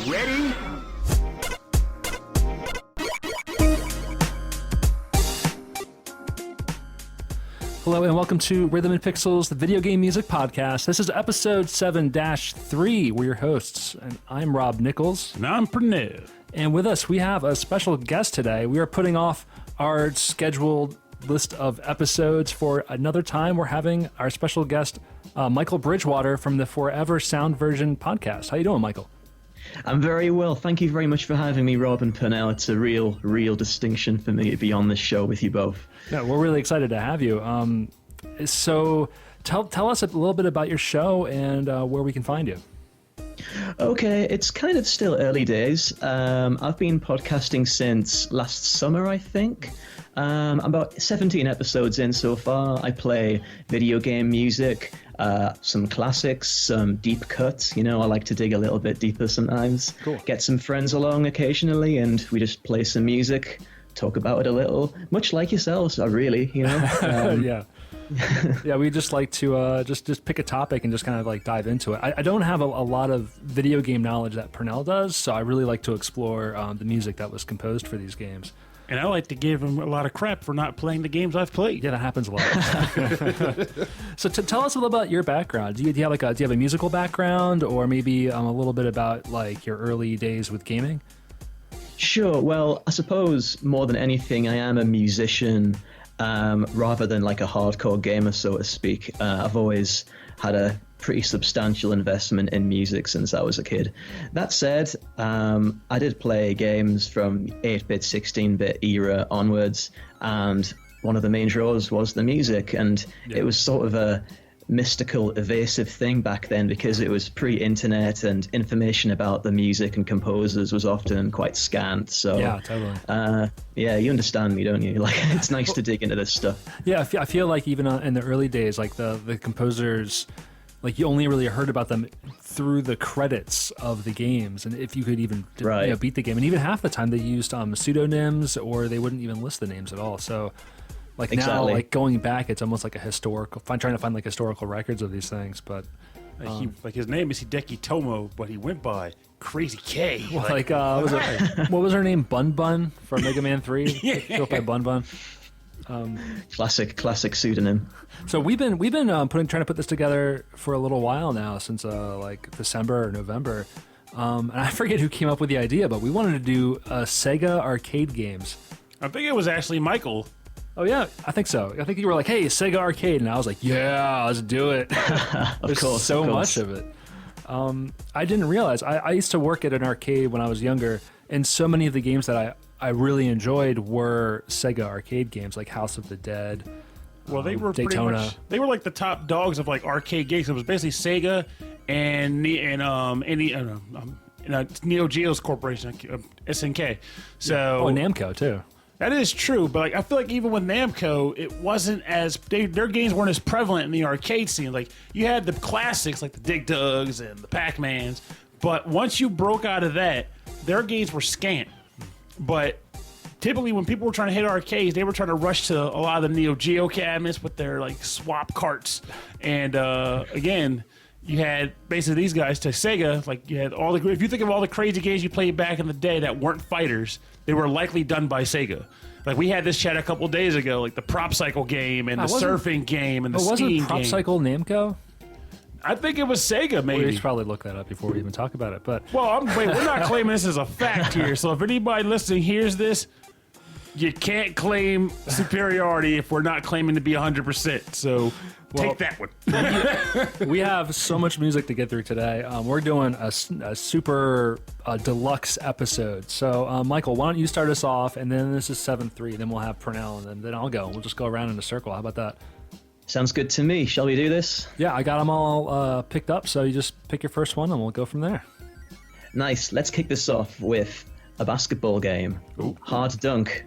Ready? Hello and welcome to Rhythm and Pixels, the video game music podcast. This is episode 7-3. We're your hosts, and I'm Rob Nichols. And I'm Pernell. And with us, we have a special guest today. We are putting off our scheduled list of episodes for another time. We're having our special guest, Michael Bridgewater from the Forever Sound Version podcast. How you doing, Michael? I'm very well. Thank you very much for having me, Rob and Pernell. It's a real distinction for me to be on this show with you both. Yeah, we're really excited to have you. So tell us a little bit about your show and where we can find you. Okay, it's kind of still early days. I've been podcasting since last summer, I think. I'm about 17 episodes in so far. I play video game music, some classics, some deep cuts. You know, I like to dig a little bit deeper sometimes. Cool. Get some friends along occasionally, and we just play some music, talk about it a little, much like yourselves, really, you know? Yeah. Yeah, we just like to just pick a topic and just kind of like dive into it. I don't have a lot of video game knowledge that Pernell does, so I really like to explore the music that was composed for these games. And I like to give him a lot of crap for not playing the games I've played. Yeah, that happens a lot. So tell us a little about your background. Do you have a musical background, or maybe a little bit about like your early days with gaming? Sure. Well, I suppose more than anything, I am a musician rather than like a hardcore gamer, so to speak. I've always had a pretty substantial investment in music since I was a kid. That said, I did play games from 8-bit, 16-bit era onwards, and one of the main draws was the music, and It was sort of a mystical, evasive thing back then because it was pre-internet and information about the music and composers was often quite scant. So yeah, totally. Yeah, you understand me, don't you? Like, it's nice to dig into this stuff. Yeah, I feel like even in the early days, like the composers, like you only really heard about them through the credits of the games, and if you could even beat the game, and even half the time they used pseudonyms, or they wouldn't even list the names at all. So like now, like going back, it's almost like a historical, trying to find like historical records of these things. But like his name is Hideki Tomo, but he went by Crazy K. Well, what was her name? Bun Bun from Mega Man 3. Yeah. Go by Bun Bun. Classic pseudonym. So we've been trying to put this together for a little while now, since like December or November, and I forget who came up with the idea, but we wanted to do Sega arcade games. I think it was actually Michael. Oh yeah, I think so. I think you were like, "Hey, Sega arcade," and I was like, "Yeah, let's do it." There's so much of it. I didn't realize I used to work at an arcade when I was younger, and so many of the games that I really enjoyed were Sega arcade games, like House of the Dead. Well, they were Daytona. pretty much, they were like the top dogs of like arcade games. It was basically Sega and Neo Geo's corporation, SNK. So Namco too. That is true, but like I feel like even with Namco, it wasn't as their games weren't as prevalent in the arcade scene. Like you had the classics like the Dig Dugs and the Pac-Mans, but once you broke out of that, their games were scant. But typically when people were trying to hit arcades, they were trying to rush to a lot of the Neo Geo cabinets with their like swap carts. And again, you had basically these guys to Sega, like you had all the, if you think of all the crazy games you played back in the day that weren't fighters, they were likely done by Sega. Like we had this chat a couple days ago, like the Prop Cycle game and the surfing game and the skiing game. Wasn't Prop Cycle Namco? I think it was Sega, maybe. We should probably look that up before we even talk about it. But we're not claiming this as a fact here. So if anybody listening hears this, you can't claim superiority if we're not claiming to be 100%. So take that one. We have so much music to get through today. We're doing a super deluxe episode. So, Michael, why don't you start us off, and then this is 7-3, then we'll have Pernell, and then I'll go. We'll just go around in a circle. How about that? Sounds good to me. Shall we do this? Yeah, I got them all picked up, so you just pick your first one, and we'll go from there. Nice. Let's kick this off with a basketball game. Ooh. Hard Dunk.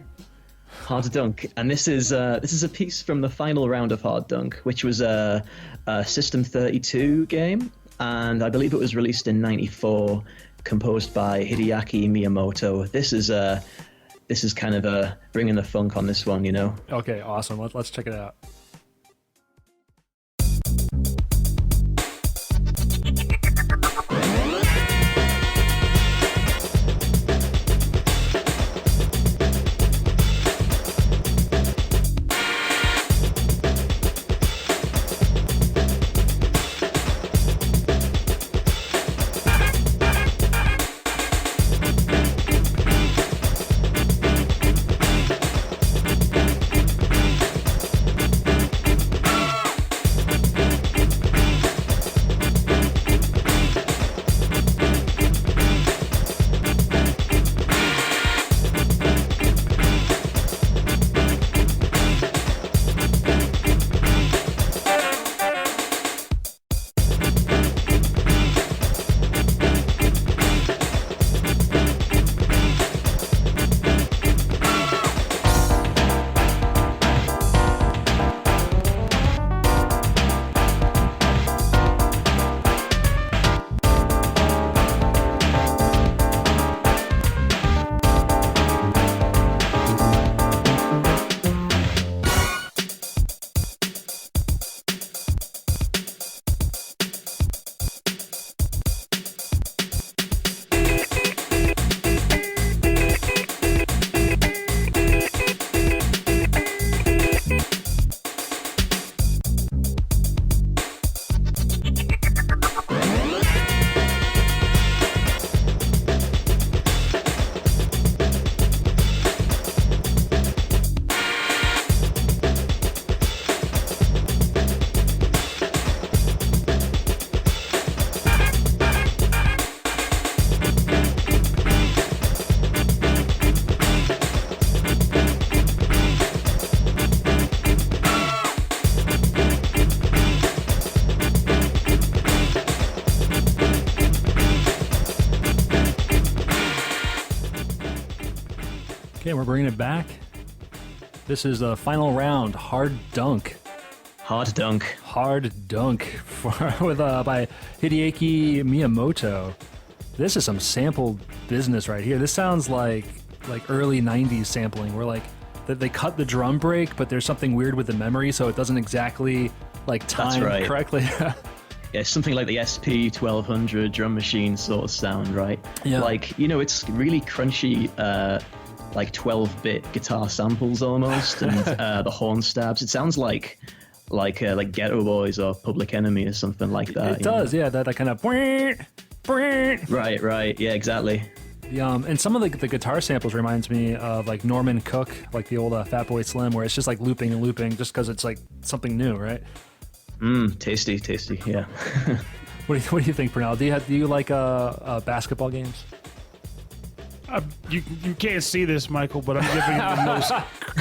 And this is a piece from the final round of Hard Dunk, which was a System 32 game, and I believe it was released in '94, composed by Hideaki Miyamoto. This is kind of bringing the funk on this one, you know. Okay, awesome. Let's check it out. Okay, we're bringing it back. This is the final round, Hard Dunk. Hard Dunk. Hard Dunk by Hideaki Miyamoto. This is some sampled business right here. This sounds like early 90s sampling where they cut the drum break, but there's something weird with the memory, so it doesn't exactly time correctly. Yeah, something like the SP1200 drum machine sort of sound, right? Yeah. It's really crunchy, 12-bit guitar samples almost, and the horn stabs. It sounds like Ghetto Boys or Public Enemy or something like that. It does, yeah. That kind of. Right. Yeah, exactly. And some of the guitar samples reminds me of like Norman Cook, like the old Fatboy Slim, where it's just like looping and looping, just because it's like something new, right? Tasty, yeah. What do you think, Pernell? Do you like basketball games? You can't see this, Michael, but I'm giving you the most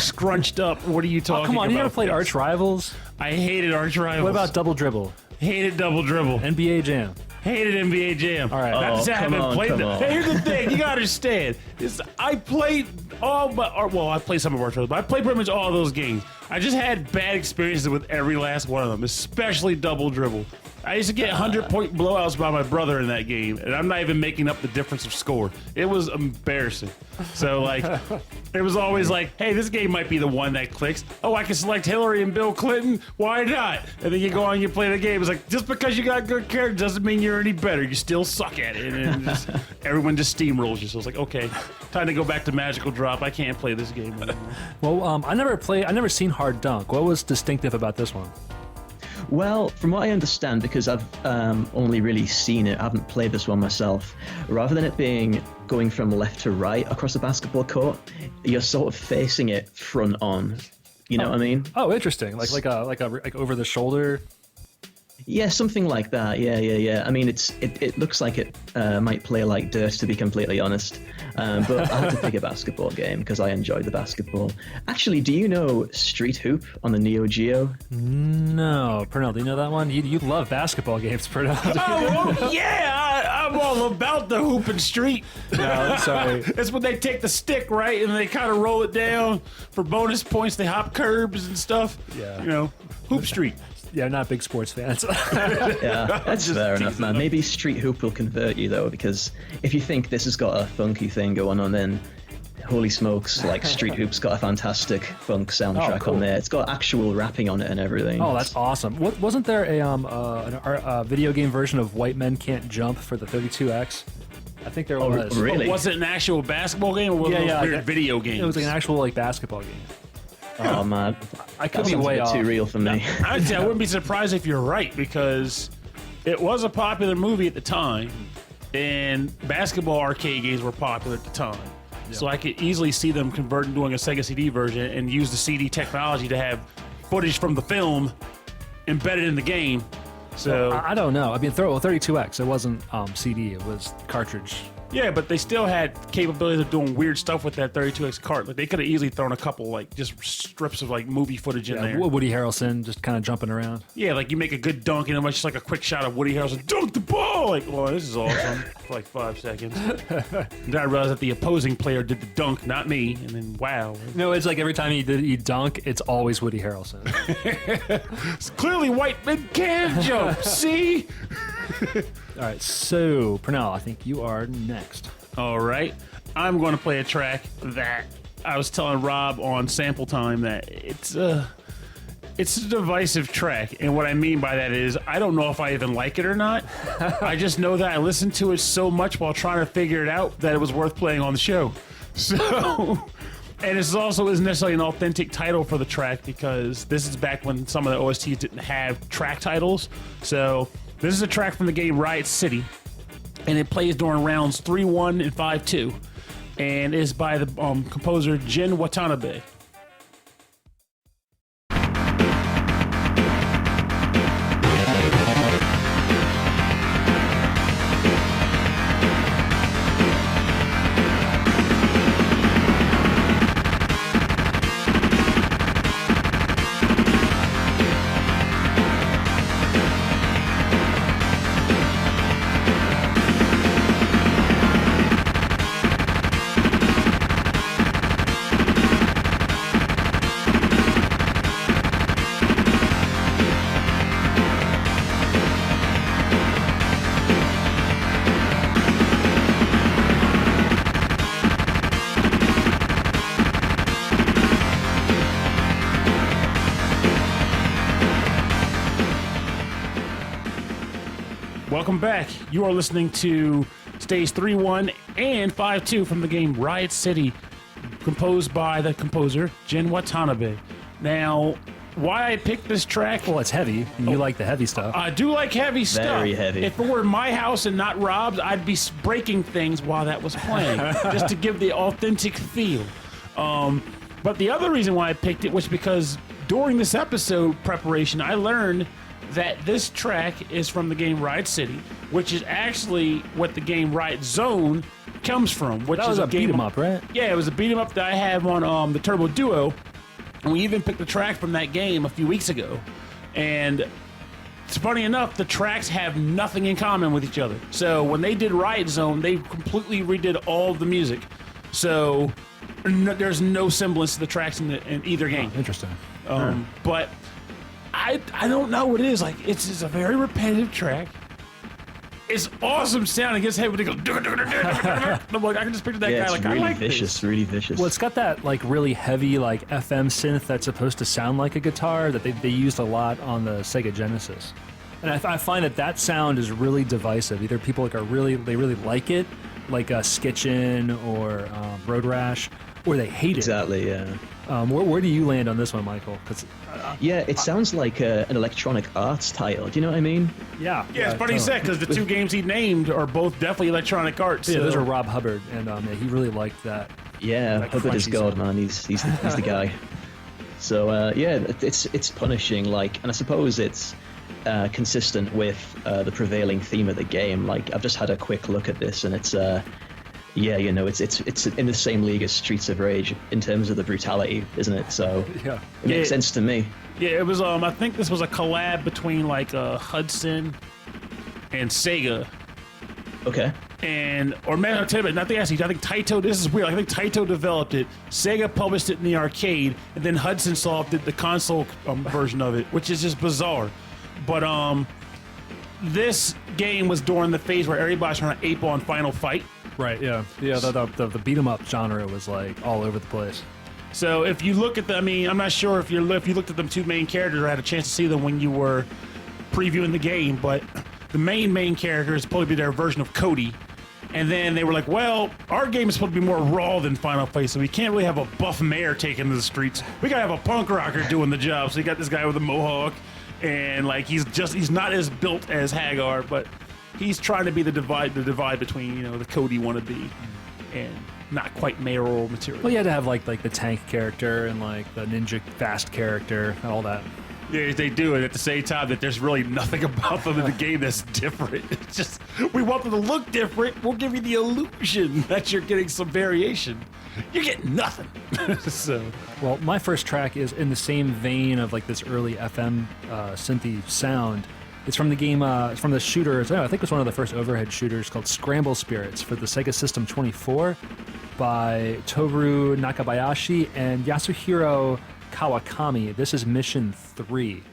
scrunched up. What are you talking about? Come on, you ever played Arch Rivals? I hated Arch Rivals. What about Double Dribble? Hated Double Dribble. NBA Jam? Hated NBA Jam. All right. Come on. Hey, here's the thing. You gotta understand. I played I played some of Arch Rivals, but I played pretty much all of those games. I just had bad experiences with every last one of them, especially Double Dribble. I used to get 100-point blowouts by my brother in that game, and I'm not even making up the difference of score. It was embarrassing. So, it was always like, hey, this game might be the one that clicks. Oh, I can select Hillary and Bill Clinton. Why not? And then you go on and you play the game. It's like, just because you got good character doesn't mean you're any better. You still suck at it. And everyone just steamrolls you. So it's like, okay, time to go back to Magical Drop. I can't play this game anymore. Well, I never seen Hard Dunk. What was distinctive about this one? Well, from what I understand, because I've only really seen it, I haven't played this one myself, rather than it being going from left to right across the basketball court, you're sort of facing it front on. You know what I mean? Oh, interesting. Like over the shoulder. Yeah, something like that. Yeah. I mean, it looks like it might play like dirt, to be completely honest. But I had to pick a basketball game because I enjoyed the basketball. Actually, do you know Street Hoop on the Neo Geo? No, Pernell, do you know that one? You love basketball games, Pernell. I'm all about the hoop and street. No, sorry. It's when they take the stick, right, and they kind of roll it down for bonus points. They hop curbs and stuff. Yeah. Hoop street. Yeah, not big sports fans. Yeah, that's fair enough, man. Maybe Street Hoop will convert you, though, because if you think this has got a funky thing going on, then holy smokes, Street Hoop's got a fantastic funk soundtrack on there. It's got actual rapping on it and everything. Oh, that's awesome. Wasn't there a video game version of White Men Can't Jump for the 32X? I think there was. Really? Was it an actual basketball game or was it a video game? It was like an actual basketball game. Oh man, I could be way off. Too real for me. I wouldn't be surprised if you're right, because it was a popular movie at the time, and basketball arcade games were popular at the time. Yeah. So I could easily see them converting, doing a Sega CD version, and use the CD technology to have footage from the film embedded in the game. So I don't know. I mean, 32X. It wasn't CD. It was cartridge. Yeah, but they still had capabilities of doing weird stuff with that 32X cart. Like, they could have easily thrown a couple, just strips of, movie footage in there. Woody Harrelson just kind of jumping around. Yeah, you make a good dunk, and it's just like a quick shot of Woody Harrelson, dunk the ball! Well, this is awesome, for 5 seconds. And then I realized that the opposing player did the dunk, not me, and then, wow. No, it's like every time you dunk, it's always Woody Harrelson. It's clearly white men can jump, see? All right, so Pernell, I think you are next. All right, I'm going to play a track that I was telling Rob on Sample Time that it's a divisive track, and what I mean by that is I don't know if I even like it or not. I just know that I listened to it so much while trying to figure it out that it was worth playing on the show. So, and this also isn't necessarily an authentic title for the track, because this is back when some of the OSTs didn't have track titles. So this is a track from the game Riot City, and it plays during rounds 3-1 and 5-2, and is by the composer Jin Watanabe. Welcome back. You are listening to Stage 3-1 and 5-2 from the game Riot City, composed by the composer Jin Watanabe. Now, why I picked this track? Well, it's heavy. You like the heavy stuff. I do like heavy stuff. Very heavy. If it were my house and not Rob's, I'd be breaking things while that was playing, just to give the authentic feel. But the other reason why I picked it was because during this episode preparation, I learned that this track is from the game Riot City, which is actually what the game Riot Zone comes from. Which that was is a beat 'em up, right? Yeah, it was a beat 'em up that I have on the Turbo Duo, and we even picked the track from that game a few weeks ago. And it's funny enough, the tracks have nothing in common with each other. So when they did Riot Zone, they completely redid all of the music. So there's no semblance to the tracks in either game. Oh, interesting. But I don't know what it is. Like, it's a very repetitive track. It's awesome sound. It gets heavy when it goes. I'm like, I can just picture that guy. It's Like, really I like vicious, this. really vicious. Well, it's got that like really heavy like FM synth that's supposed to sound like a guitar that they used a lot on the Sega Genesis, and I find that sound is really divisive. Either people they really like it, like Skitchin or Road Rash, or they hate exactly, yeah. Where do you land on this one, Michael? Yeah, it sounds like an Electronic Arts title. Do you know what I mean? Yeah, It's funny you said, because the two games he named are both definitely Electronic Arts. Yeah, so. those are Rob Hubbard, and he really liked that. Yeah, That Hubbard is crunchy God, sound. man. He's the guy. So yeah, it's punishing. Like, and I suppose it's consistent with the prevailing theme of the game. Like, I've just had a quick look at this, and it's yeah, you know, it's in the same league as Streets of Rage in terms of the brutality, isn't it? So Yeah. it makes sense to me. Yeah, it was. I think this was a collab between like Hudson and Sega. Okay. Or man, I'll tell you, not the actually. I think Taito. This is weird. I think Taito developed it. Sega published it in the arcade, and then Hudson Soft did the console version of it, which is just bizarre. But this game was during the phase where everybody's trying to ape on Final Fight. Right. Yeah. Yeah. The beat 'em up genre was like all over the place. So if you look at the, I mean, I'm not sure if you looked at them two main characters or had a chance to see them when you were previewing the game, but the main character is supposed to be their version of Cody. And then they were like, well, our game is supposed to be more raw than Final Fight, so we can't really have a buff mayor taking to the streets. We gotta have a punk rocker doing the job. So you got this guy with a mohawk, and like he's not as built as Hagar, but he's trying to be the divide between, you know, the Cody wannabe and not quite mayoral material. Well, you had to have like the tank character and like the ninja fast character and all that. Yeah, they do it at the same time that there's really nothing about them in the game that's different. It's just, we want them to look different. We'll give you the illusion that you're getting some variation. You're getting nothing. So, Well, my first track is in the same vein of like this early FM synthy sound. It's from the game, it's from the shooter, I think it was one of the first overhead shooters called Scramble Spirits for the Sega System 24 by Toru Nakabayashi and Yasuhiro Kawakami. This is Mission 3.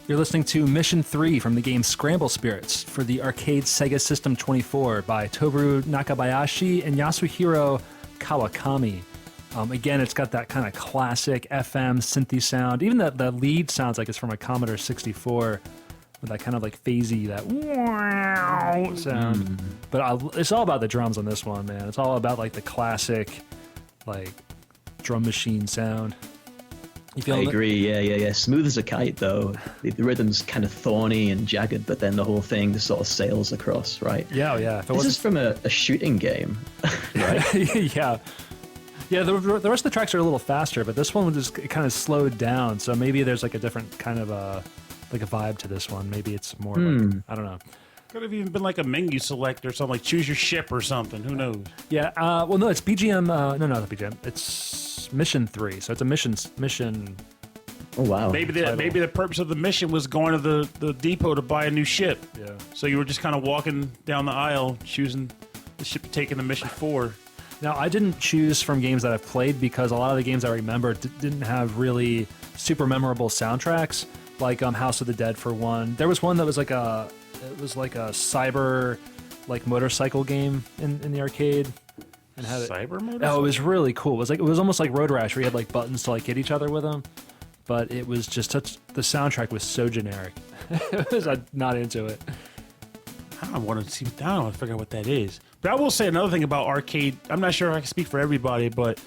You're listening to Mission 3 from the game Scramble Spirits for the arcade Sega System 24 by Toru Nakabayashi and Yasuhiro Kawakami. Again, it's got that kind of classic FM synthy sound. Even the lead sounds like it's from a Commodore 64 with that kind of like phasey, that wow sound. But it's all about the drums on this one, man. It's all about like the classic like drum machine sound. I agree. Yeah. Smooth as a kite, though. The rhythm's kind of thorny and jagged, but then the whole thing just sort of sails across, right? Yeah. This is from a shooting game, right? Yeah. The rest of the tracks are a little faster, but this one was just kind of slowed down. So maybe there's like a different kind of like a vibe to this one. Maybe it's more like, I don't know. Could have even been like a menu select or something, like choose your ship or something. Who knows? Yeah. Well, no, it's BGM. No, not the BGM. It's Mission 3. So it's a mission. Oh wow. Maybe the purpose of the mission was going to the depot to buy a new ship. Yeah. So you were just kind of walking down the aisle, choosing the ship to take in the mission for. Now, I didn't choose from games that I've played because a lot of the games I remember didn't have really super memorable soundtracks, like House of the Dead for one. There was one that was like a cyber like motorcycle game in the arcade. And had cyber motorcycle? Oh, it was really cool. It was almost like Road Rash where you had like buttons to like hit each other with them. But it was just the soundtrack was so generic. I'm not into it. I want to figure out what that is. But I will say another thing about arcade. I'm not sure if I can speak for everybody, but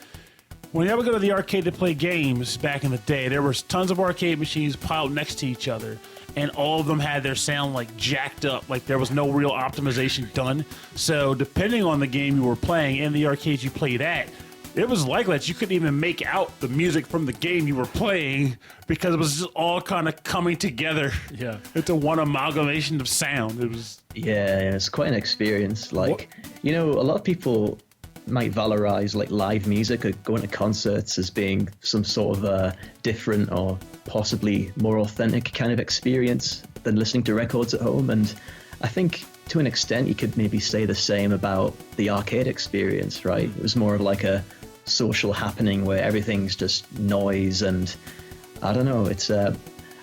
when you ever go to the arcade to play games back in the day, there was tons of arcade machines piled next to each other, and all of them had their sound like jacked up, like there was no real optimization done. So depending on the game you were playing and the arcades you played at, it was likely that you couldn't even make out the music from the game you were playing because it was just all kind of coming together. Yeah, into one amalgamation of sound. It was it's quite an experience. Like, a lot of people might valorize like live music or going to concerts as being some sort of a different or possibly more authentic kind of experience than listening to records at home. And I think to an extent you could maybe say the same about the arcade experience, right? It was more of like a social happening where everything's just noise, and I don't know,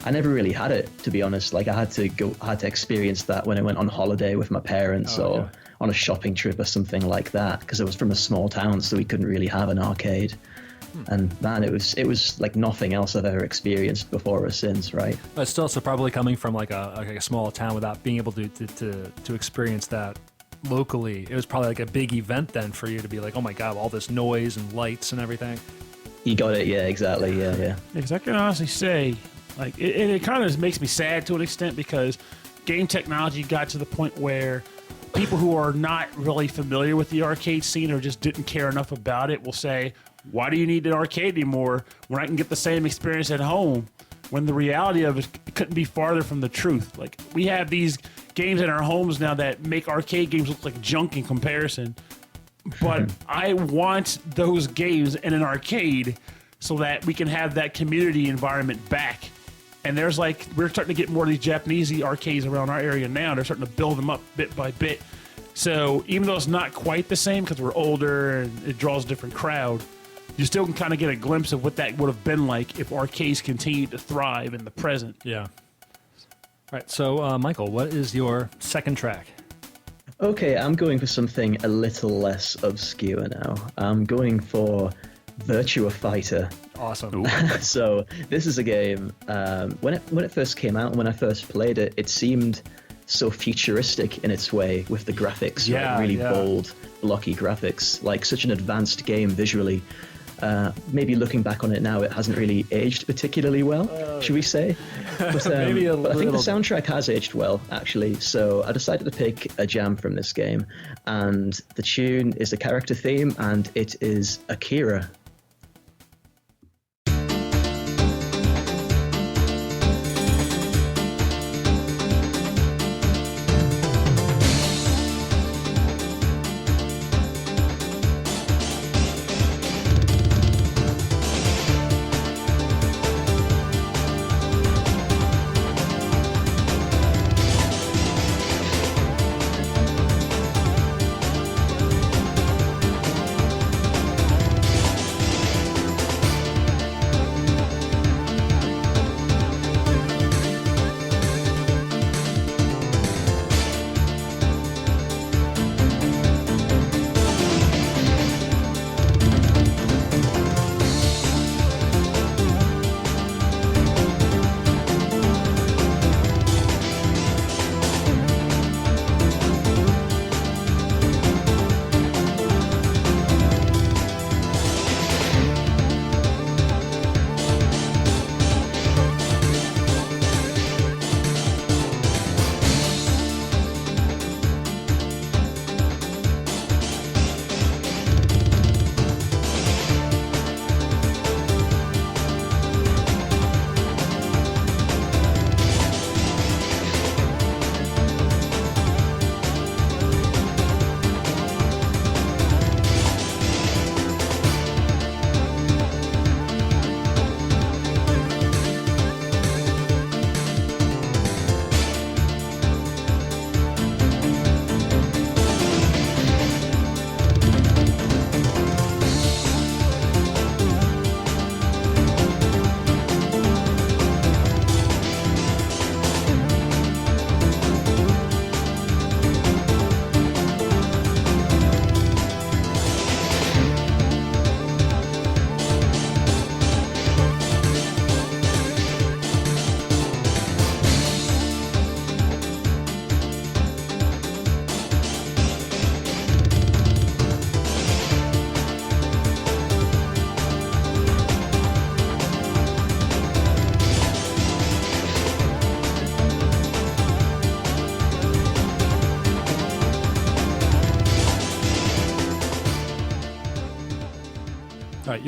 I never really had it, to be honest. Like I had to experience that when I went on holiday with my parents or on a shopping trip or something like that, because I was from a small town, so we couldn't really have an arcade. And man, it was like nothing else I've ever experienced before or since, right? But still, so probably coming from like a small town without being able to experience that locally, it was probably like a big event then for you to be like, oh my god, all this noise and lights and everything. You got it, yeah, exactly, yeah. Because I can honestly say, like, it kind of makes me sad to an extent because game technology got to the point where people who are not really familiar with the arcade scene or just didn't care enough about it will say, why do you need an arcade anymore when I can get the same experience at home? When the reality of it couldn't be farther from the truth. Like, we have these games in our homes now that make arcade games look like junk in comparison. But I want those games in an arcade so that we can have that community environment back. And there's like, we're starting to get more of these Japanese arcades around our area now. They're starting to build them up bit by bit. So even though it's not quite the same because we're older and it draws a different crowd, you still can kind of get a glimpse of what that would have been like if arcades continued to thrive in the present. Yeah. All right. So, Michael, what is your second track? Okay, I'm going for something a little less obscure now. I'm going for Virtua Fighter. Awesome. So this is a game. When it first came out, when I first played it, it seemed so futuristic in its way with the graphics, really bold, blocky graphics, like such an advanced game visually. Maybe looking back on it now, it hasn't really aged particularly well, should we say? But, but I think the soundtrack has aged well, actually. So I decided to pick a jam from this game, and the tune is the character theme, and it is Akira.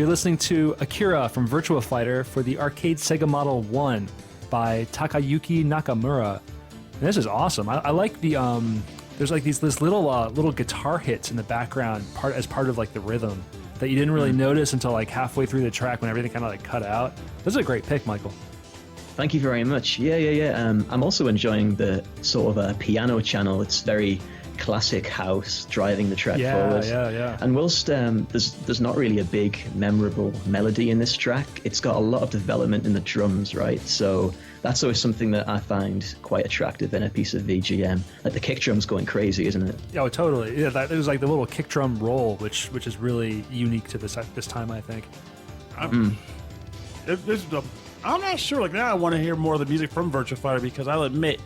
You're listening to Akira from Virtua Fighter for the arcade Sega Model 1 by Takayuki Nakamura. And this is awesome. I like the there's like this little guitar hits in the background as part of like the rhythm that you didn't really notice until like halfway through the track when everything kind of like cut out. This is a great pick, Michael. Thank you very much. Yeah. I'm also enjoying the sort of piano channel. It's very classic house, driving the track forward. Yeah. And whilst there's not really a big memorable melody in this track, it's got a lot of development in the drums, right? So that's always something that I find quite attractive in a piece of VGM. Like the kick drum's going crazy, isn't it? Oh, totally. Yeah, it was like the little kick drum roll, which is really unique to this time, I think. I'm not sure. Like now, I want to hear more of the music from Virtua Fighter because I'll admit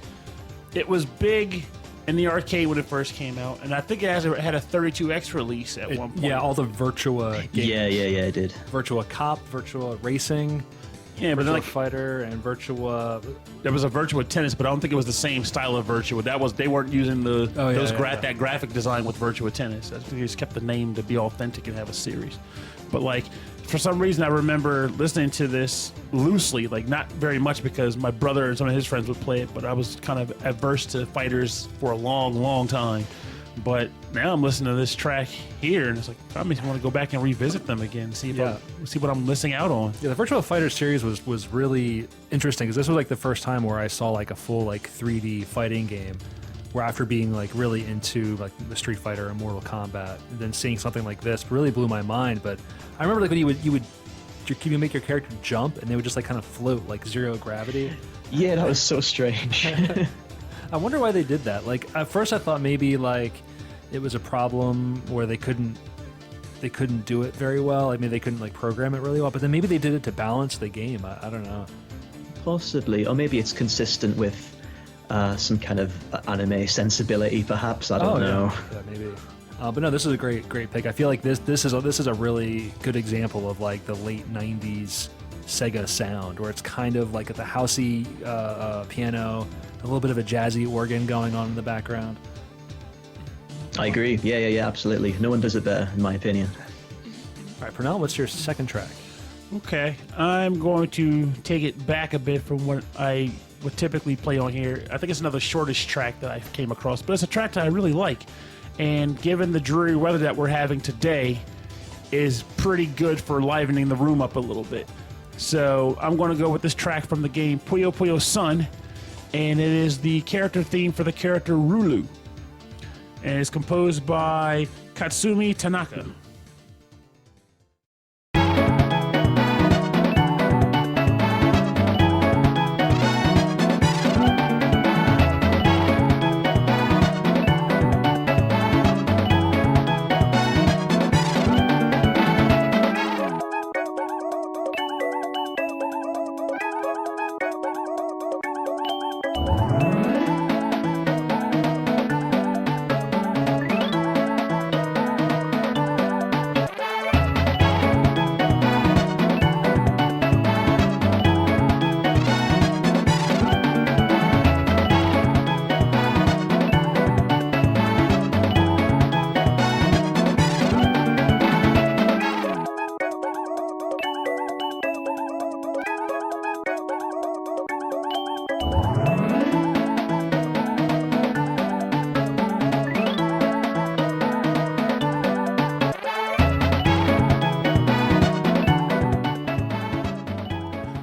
it was big in the arcade when it first came out, and I think it had a 32X release at one point. Yeah, all the Virtua games. Yeah, it did. Virtua Cop, Virtua Racing, but Virtua then, like, Fighter, and Virtua. There was a Virtua Tennis, but I don't think it was the same style of Virtua. They weren't using that graphic design with Virtua Tennis. I think they just kept the name to be authentic and have a series. But like, for some reason, I remember listening to this loosely, like not very much because my brother and some of his friends would play it, but I was kind of adverse to fighters for a long, long time. But now I'm listening to this track here, and it's like, I makes me want to go back and revisit them again, see what I'm missing out on. Yeah, the Virtua Fighter series was really interesting because this was like the first time where I saw like a full like 3D fighting game. Where after being like really into like the Street Fighter and Mortal Kombat, and then seeing something like this really blew my mind. But I remember like when you would make your character jump and they would just like kind of float like zero gravity. Yeah, that was so strange. I wonder why they did that. Like at first I thought maybe like it was a problem where they couldn't do it very well. I mean they couldn't like program it really well. But then maybe they did it to balance the game. I don't know. Possibly, or maybe it's consistent with some kind of anime sensibility, perhaps. I don't know. Yeah, maybe. But no, this is a great pick. I feel like this is a really good example of like the late '90s Sega sound, where it's kind of like the housey piano, a little bit of a jazzy organ going on in the background. I agree. Yeah, absolutely. No one does it better, in my opinion. All right, Pernell, what's your second track? Okay, I'm going to take it back a bit from what I would typically play on here. I think it's another shortish track that I came across, but it's a track that I really like. And given the dreary weather that we're having today, is pretty good for livening the room up a little bit. So I'm going to go with this track from the game Puyo Puyo Sun, and it is the character theme for the character Rulu. And it's composed by Katsumi Tanaka.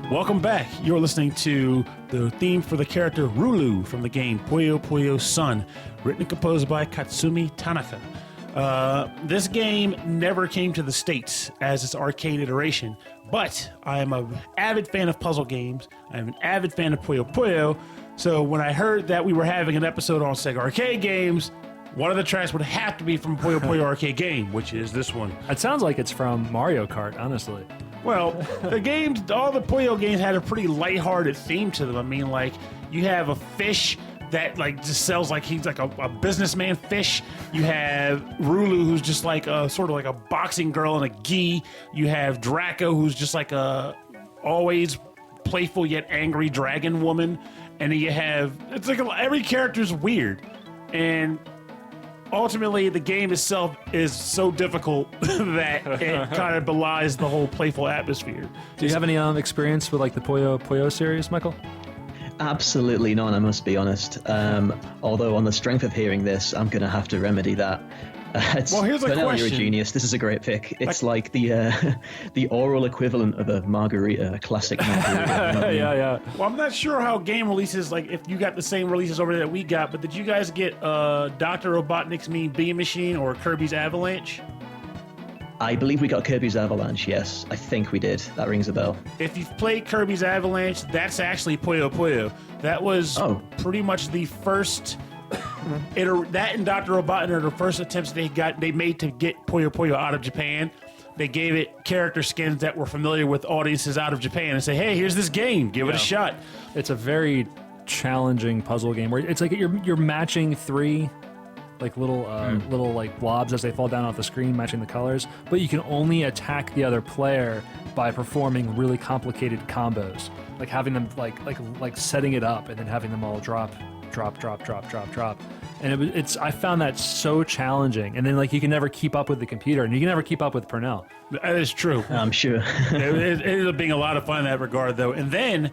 Welcome back. You're listening to the theme for the character Rulu from the game Puyo Puyo Sun, written and composed by Katsumi Tanaka. This game never came to the States as its arcade iteration, but I am an avid fan of puzzle games. I'm an avid fan of Puyo Puyo, so when I heard that we were having an episode on Sega arcade games, one of the tracks would have to be from Puyo Puyo arcade game, which is this one. It sounds like it's from Mario Kart, honestly. Well, all the Puyo games had a pretty lighthearted theme to them. I mean, like, you have a fish that, like, just sells like he's like a businessman fish. You have Rulu, who's just like sort of like a boxing girl in a gi. You have Draco, who's just like a always playful yet angry dragon woman. And then you have, it's like every character's weird. And ultimately the game itself is so difficult that it kind of belies the whole playful atmosphere. Do you have any experience with like the Puyo series, Michael? Absolutely none, I must be honest. Although on the strength of hearing this, I'm going to have to remedy that. Well, here's a Cornell, question. You're a genius. This is a great pick. It's like the oral equivalent of a margarita, a classic margarita. Yeah. Well, I'm not sure how game releases, like if you got the same releases over there that we got, but did you guys get Dr. Robotnik's Mean Bean Machine or Kirby's Avalanche? I believe we got Kirby's Avalanche, yes. I think we did. That rings a bell. If you've played Kirby's Avalanche, that's actually Puyo Puyo. That was pretty much the first... that and Dr. Robotnik are the first attempts they made to get Puyo Puyo out of Japan. They gave it character skins that were familiar with audiences out of Japan and say, hey, here's this game, give it a shot. It's a very challenging puzzle game where it's like you're matching three like little like blobs as they fall down off the screen, matching the colors, but you can only attack the other player by performing really complicated combos, like having them like setting it up and then having them all drop, and it's I found that so challenging. And then like you can never keep up with the computer, and you can never keep up with Purnell. That is true. I'm sure. it ended up being a lot of fun in that regard, though. And then,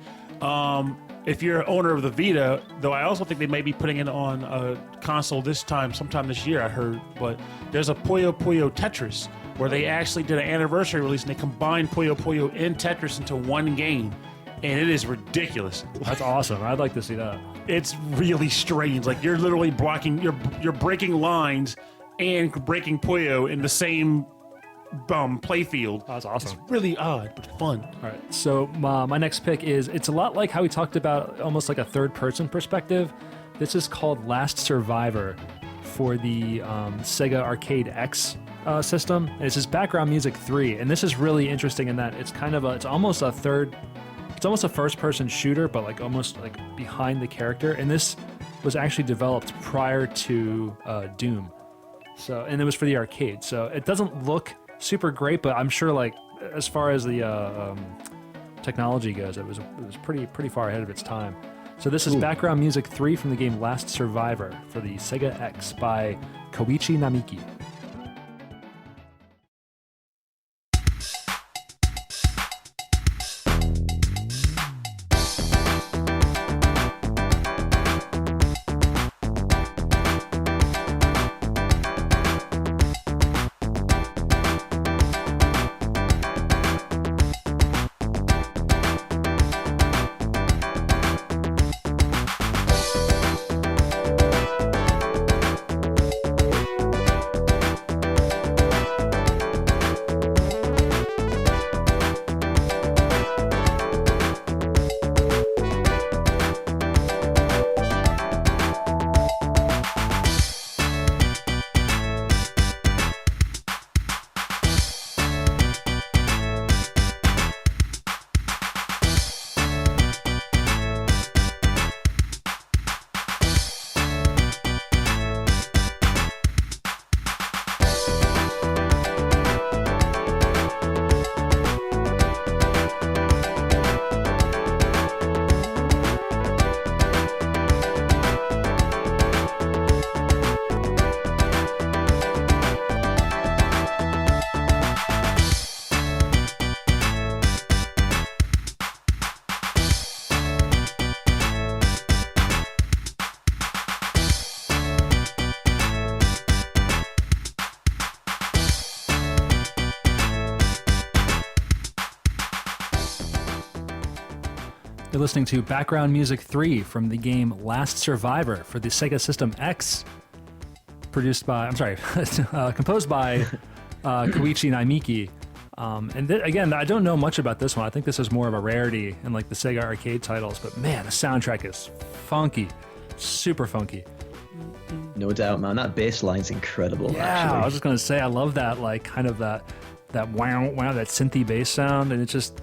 if you're an owner of the Vita, though, I also think they may be putting it on a console sometime this year. I heard, but there's a Puyo Puyo Tetris where they actually did an anniversary release and they combined Puyo Puyo and Tetris into one game. And it is ridiculous. That's awesome. I'd like to see that. It's really strange. Like you're literally blocking, you're breaking lines and breaking Puyo in the same play field. That's awesome. It's really odd, but fun. All right. So my next pick it's a lot like how we talked about almost like a third-person perspective. This is called Last Survivor for the Sega Arcade X system. And it's this background music 3, and this is really interesting in that it's kind of it's almost a first-person shooter, but like almost like behind the character. And this was actually developed prior to Doom. So, and it was for the arcade. So it doesn't look super great, but I'm sure like as far as the technology goes, it was pretty far ahead of its time. So this is background music 3 from the game Last Survivor for the Sega X by Koichi Namiki. You're listening to background music 3 from the game Last Survivor for the Sega System X, composed by Koichi Namiki. Again, I don't know much about this one. I think this is more of a rarity in like the Sega arcade titles, but man, the soundtrack is funky, super funky. No doubt, man. That bass line's incredible. Yeah, actually. I was just gonna say, I love that, like kind of that wow, that synthy bass sound, and it's just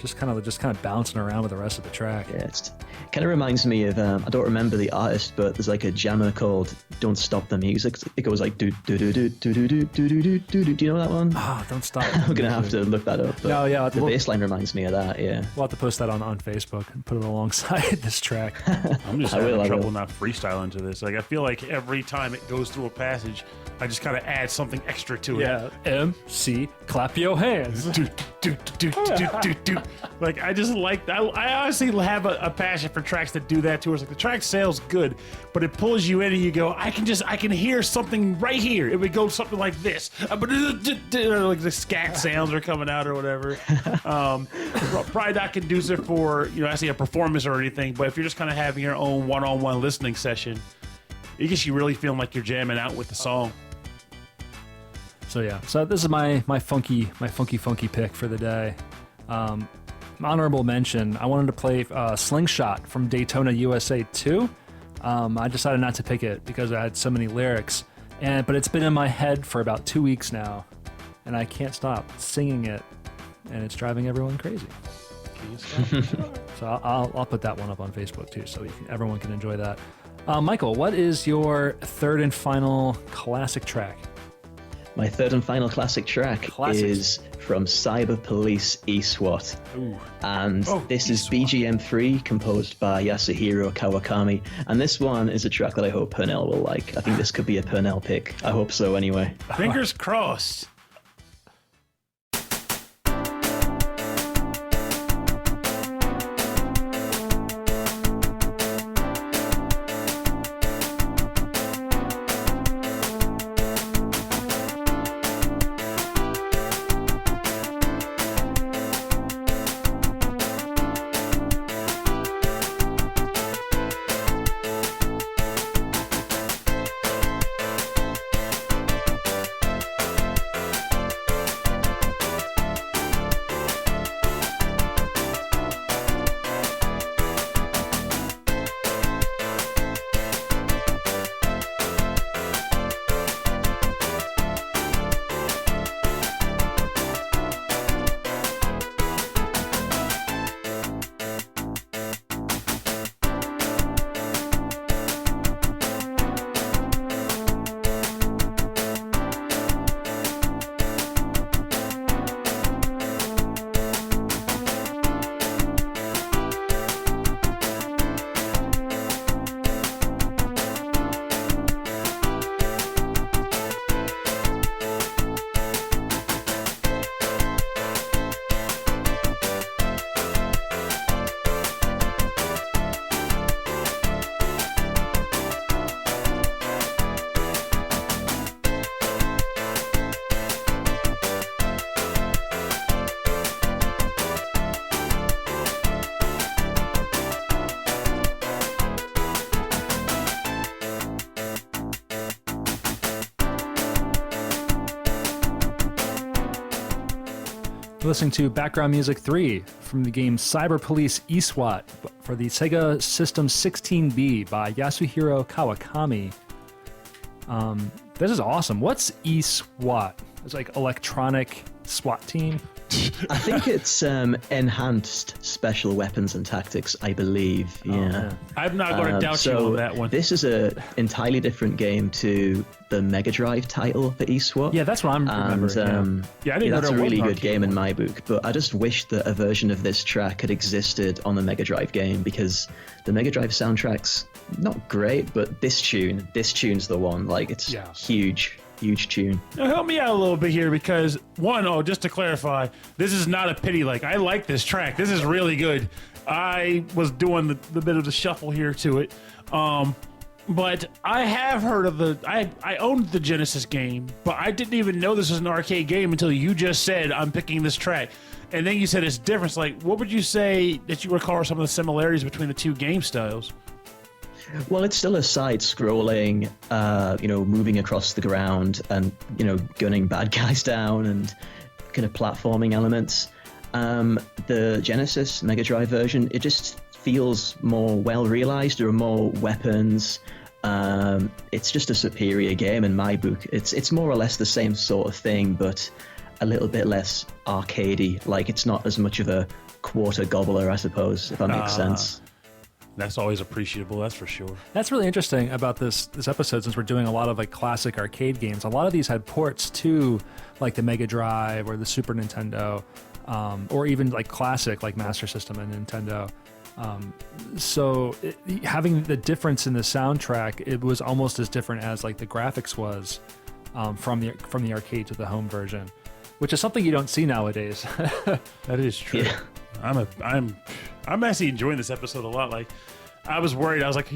just kind of bouncing around with the rest of the track. Yeah, it kind of reminds me of I don't remember the artist, but there's like a jammer called "Don't Stop the Music." It goes like do do do do do do do do do do. Do you know that one? Oh, don't stop. I'm gonna have to look that up. But no, yeah, the bass line reminds me of that. Yeah, we'll have to post that on Facebook and put it alongside this track. I'm just having trouble not freestyling to this. Like I feel like every time it goes through a passage, I just kind of add something extra to it. Yeah, MC, clap your hands. Like I just like I honestly have a passion for tracks that do that to us. Like the track sounds good, but it pulls you in and you go, I can hear something right here. It would go something like this, like the scat sounds are coming out or whatever. Probably not conducive for actually a performance or anything. But if you're just kind of having your own one-on-one listening session, it gets you really feeling like you're jamming out with the song. So this is my funky pick for the day. Honorable mention, I wanted to play Slingshot from Daytona USA 2. I decided not to pick it because I had so many lyrics, but it's been in my head for about 2 weeks now, and I can't stop singing it, and it's driving everyone crazy. So I'll put that one up on Facebook too, so everyone can enjoy that. Michael, what is your third and final classic track? My third and final classic track is from Cyber Police eSWAT. Ooh. And this is BGM 3, composed by Yasuhiro Kawakami. And this one is a track that I hope Pernell will like. I think this could be a Pernell pick. I hope so anyway. Fingers crossed. Listening to background music 3 from the game Cyber Police eSWAT for the Sega System 16B by Yasuhiro Kawakami. This is awesome. What's eSWAT? It's like electronic SWAT team. I think it's enhanced special weapons and tactics, I believe. Yeah. I'm not going to doubt you on that one. This is an entirely different game to the Mega Drive title for eSWAT. Yeah, that's what I'm remembering. I didn't know that's a really good game in my book, but I just wish that a version of this track had existed on the Mega Drive game, because the Mega Drive soundtrack's not great, but this tune's the one. Like, it's huge tune. Now help me out a little bit here, because just to clarify, this is not a pity. Like, I like this track. This is really good. I was doing the bit of the shuffle here to it. But I have heard of I owned the Genesis game, but I didn't even know this was an arcade game until you just said, I'm picking this track. And then you said it's different. Like, what would you say that you recall are some of the similarities between the two game styles? Well, it's still a side-scrolling, moving across the ground and, gunning bad guys down and kind of platforming elements. The Genesis Mega Drive version, it just feels more well-realized. There are more weapons. It's just a superior game in my book. It's more or less the same sort of thing, but a little bit less arcadey. Like, it's not as much of a quarter gobbler, I suppose, if that makes sense. That's always appreciable, that's for sure. That's really interesting about this episode, since we're doing a lot of like classic arcade games. A lot of these had ports to like the Mega Drive or the Super Nintendo, or even like classic like Master System and Nintendo. Having the difference in the soundtrack, it was almost as different as like the graphics was from the arcade to the home version, which is something you don't see nowadays. That is true. Yeah. I'm actually enjoying this episode a lot. Like, I was worried. I was like,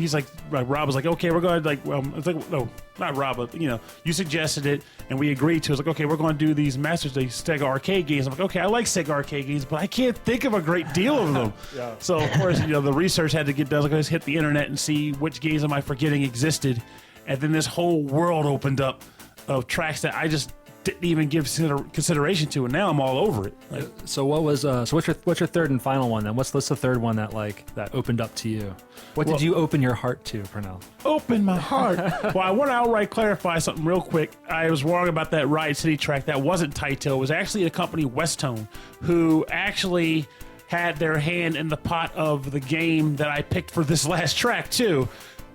Rob was like, okay, we're going to it's like, no, not Rob, but you suggested it and we agreed to. It's like, okay, we're going to do these Sega arcade games. I'm like, okay, I like Sega arcade games, but I can't think of a great deal of them. Yeah. So of course, the research had to get done. I was like, let's hit the internet and see which games am I forgetting existed, and then this whole world opened up of tracks that I just didn't even give consideration to, and now I'm all over it. Like, so what's your third and final one then? What's the third one that opened up to you? What did you open your heart to, Pernell? Open my heart. Well, I want to outright clarify something real quick. I was wrong about that Riot City track. That wasn't Taito. It was actually the company Westone, who actually had their hand in the pot of the game that I picked for this last track too.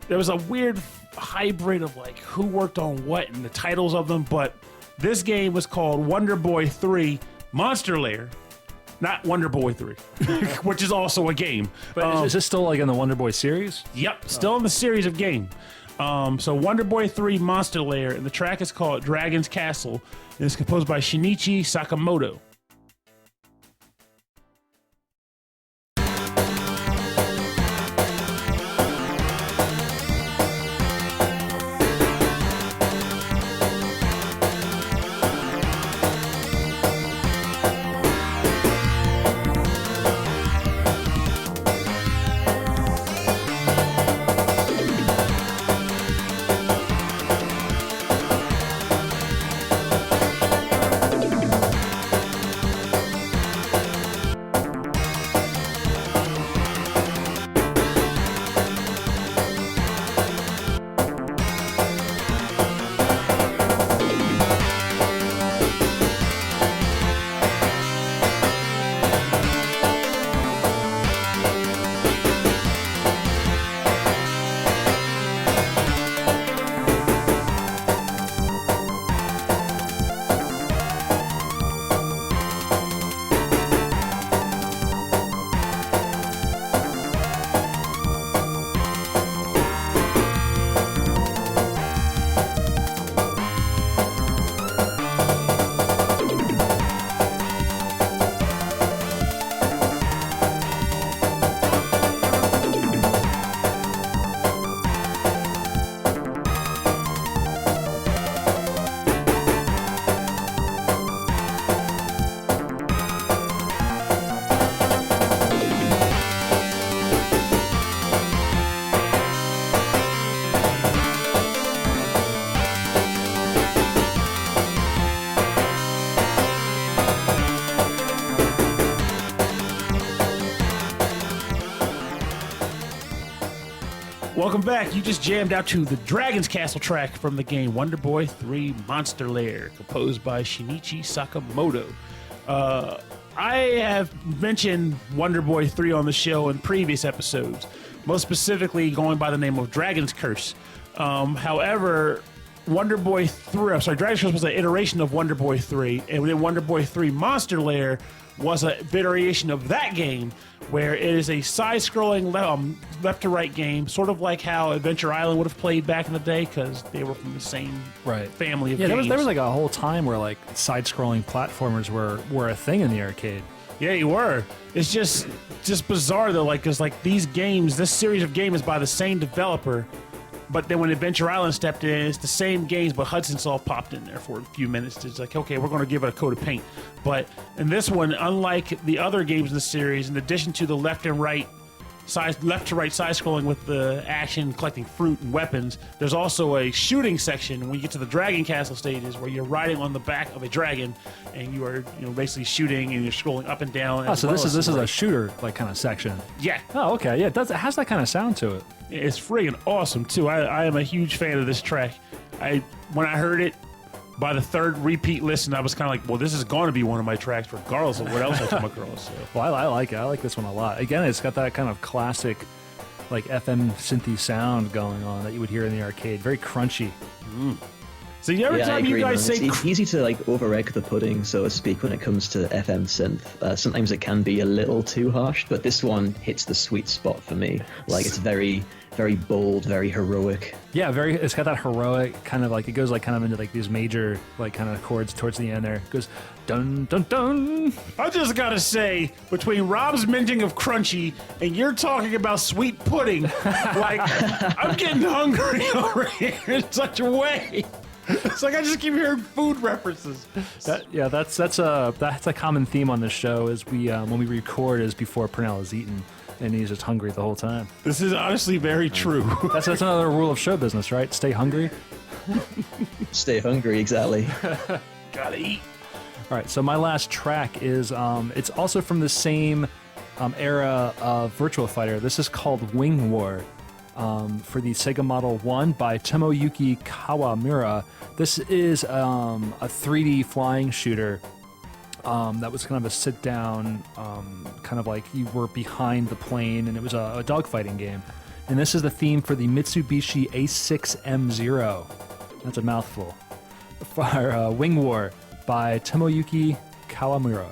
There was a weird hybrid of like who worked on what and the titles of them, but this game was called Wonder Boy 3 Monster Lair, not Wonder Boy 3, which is also a game. But is this still like in the Wonder Boy series? Yep, still in the series of game. So Wonder Boy 3 Monster Lair, and the track is called Dragon's Castle, and it's composed by Shinichi Sakamoto. Welcome back. You just jammed out to the Dragon's Castle track from the game Wonder Boy 3 Monster Lair, composed by Shinichi Sakamoto. I have mentioned Wonder Boy 3 on the show in previous episodes, most specifically going by the name of Dragon's Curse. However, Dragon's Curse was an iteration of Wonder Boy 3, and then Wonder Boy 3 Monster Lair was a variation of that game, where it is a side-scrolling left to right game, sort of like how Adventure Island would have played back in the day, because they were from the same family of games. There was like a whole time where like side-scrolling platformers were a thing in the arcade. Yeah, you were. It's just bizarre though, like, because like these games, this series of games is by the same developer. But then when Adventure Island stepped in, it's the same games, but Hudson Soft popped in there for a few minutes. It's like, okay, we're going to give it a coat of paint. But in this one, unlike the other games in the series, in addition to the left to right side scrolling with the action, collecting fruit and weapons, there's also a shooting section when you get to the Dragon Castle stages, where you're riding on the back of a dragon and you are basically shooting and you're scrolling up and down. Oh, so this is a shooter like kind of section. Yeah. Oh, okay. Yeah, it has that kind of sound to it. It's friggin' awesome too. I am a huge fan of this track. When I heard it, by the third repeat listen, I was kind of like, well, this is going to be one of my tracks, regardless of what else I come across. So. Well, I like it. I like this one a lot. Again, it's got that kind of classic, like FM synthy sound going on that you would hear in the arcade. Very crunchy. So every time you guys say... It's easy to like over-egg the pudding, so to speak, when it comes to FM synth. Sometimes it can be a little too harsh, but this one hits the sweet spot for me. Like, it's very, very bold, very heroic. Yeah, it's got that heroic kind of like, it goes like kind of into like these major like kind of chords towards the end there. It goes dun dun dun. I just gotta say, between Rob's mentioning of crunchy and you're talking about sweet pudding, like, I'm getting hungry over here in such a way. It's like I just keep hearing food references. That's a common theme on this show. Is we when we record is before Pernell has eaten, and he's just hungry the whole time. This is honestly very true. That's another rule of show business, right? Stay hungry. Stay hungry, exactly. Gotta eat. All right. So my last track is it's also from the same era of Virtua Fighter. This is called Wing War. For the Sega Model 1 by Tomoyuki Kawamura. This is a 3D flying shooter that was kind of a sit-down, kind of like you were behind the plane, and it was a dogfighting game. And this is the theme for the Mitsubishi A6M0. That's a mouthful. For Wing War by Tomoyuki Kawamura.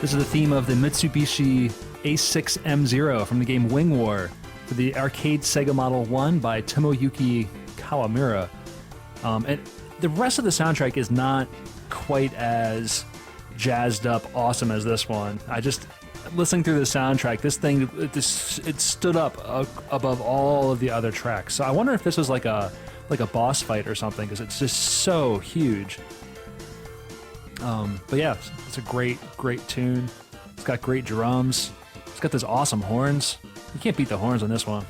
This is the theme of the Mitsubishi A6M0 from the game Wing War for the arcade Sega Model 1 by Tomoyuki Kawamura. And the rest of the soundtrack is not quite as jazzed up awesome as this one. I just, listening through the soundtrack, this thing, it stood up above all of the other tracks. So I wonder if this was like a boss fight or something, because it's just so huge. But yeah, it's a great tune. It's got great drums. It's got those awesome horns. You can't beat the horns on this one.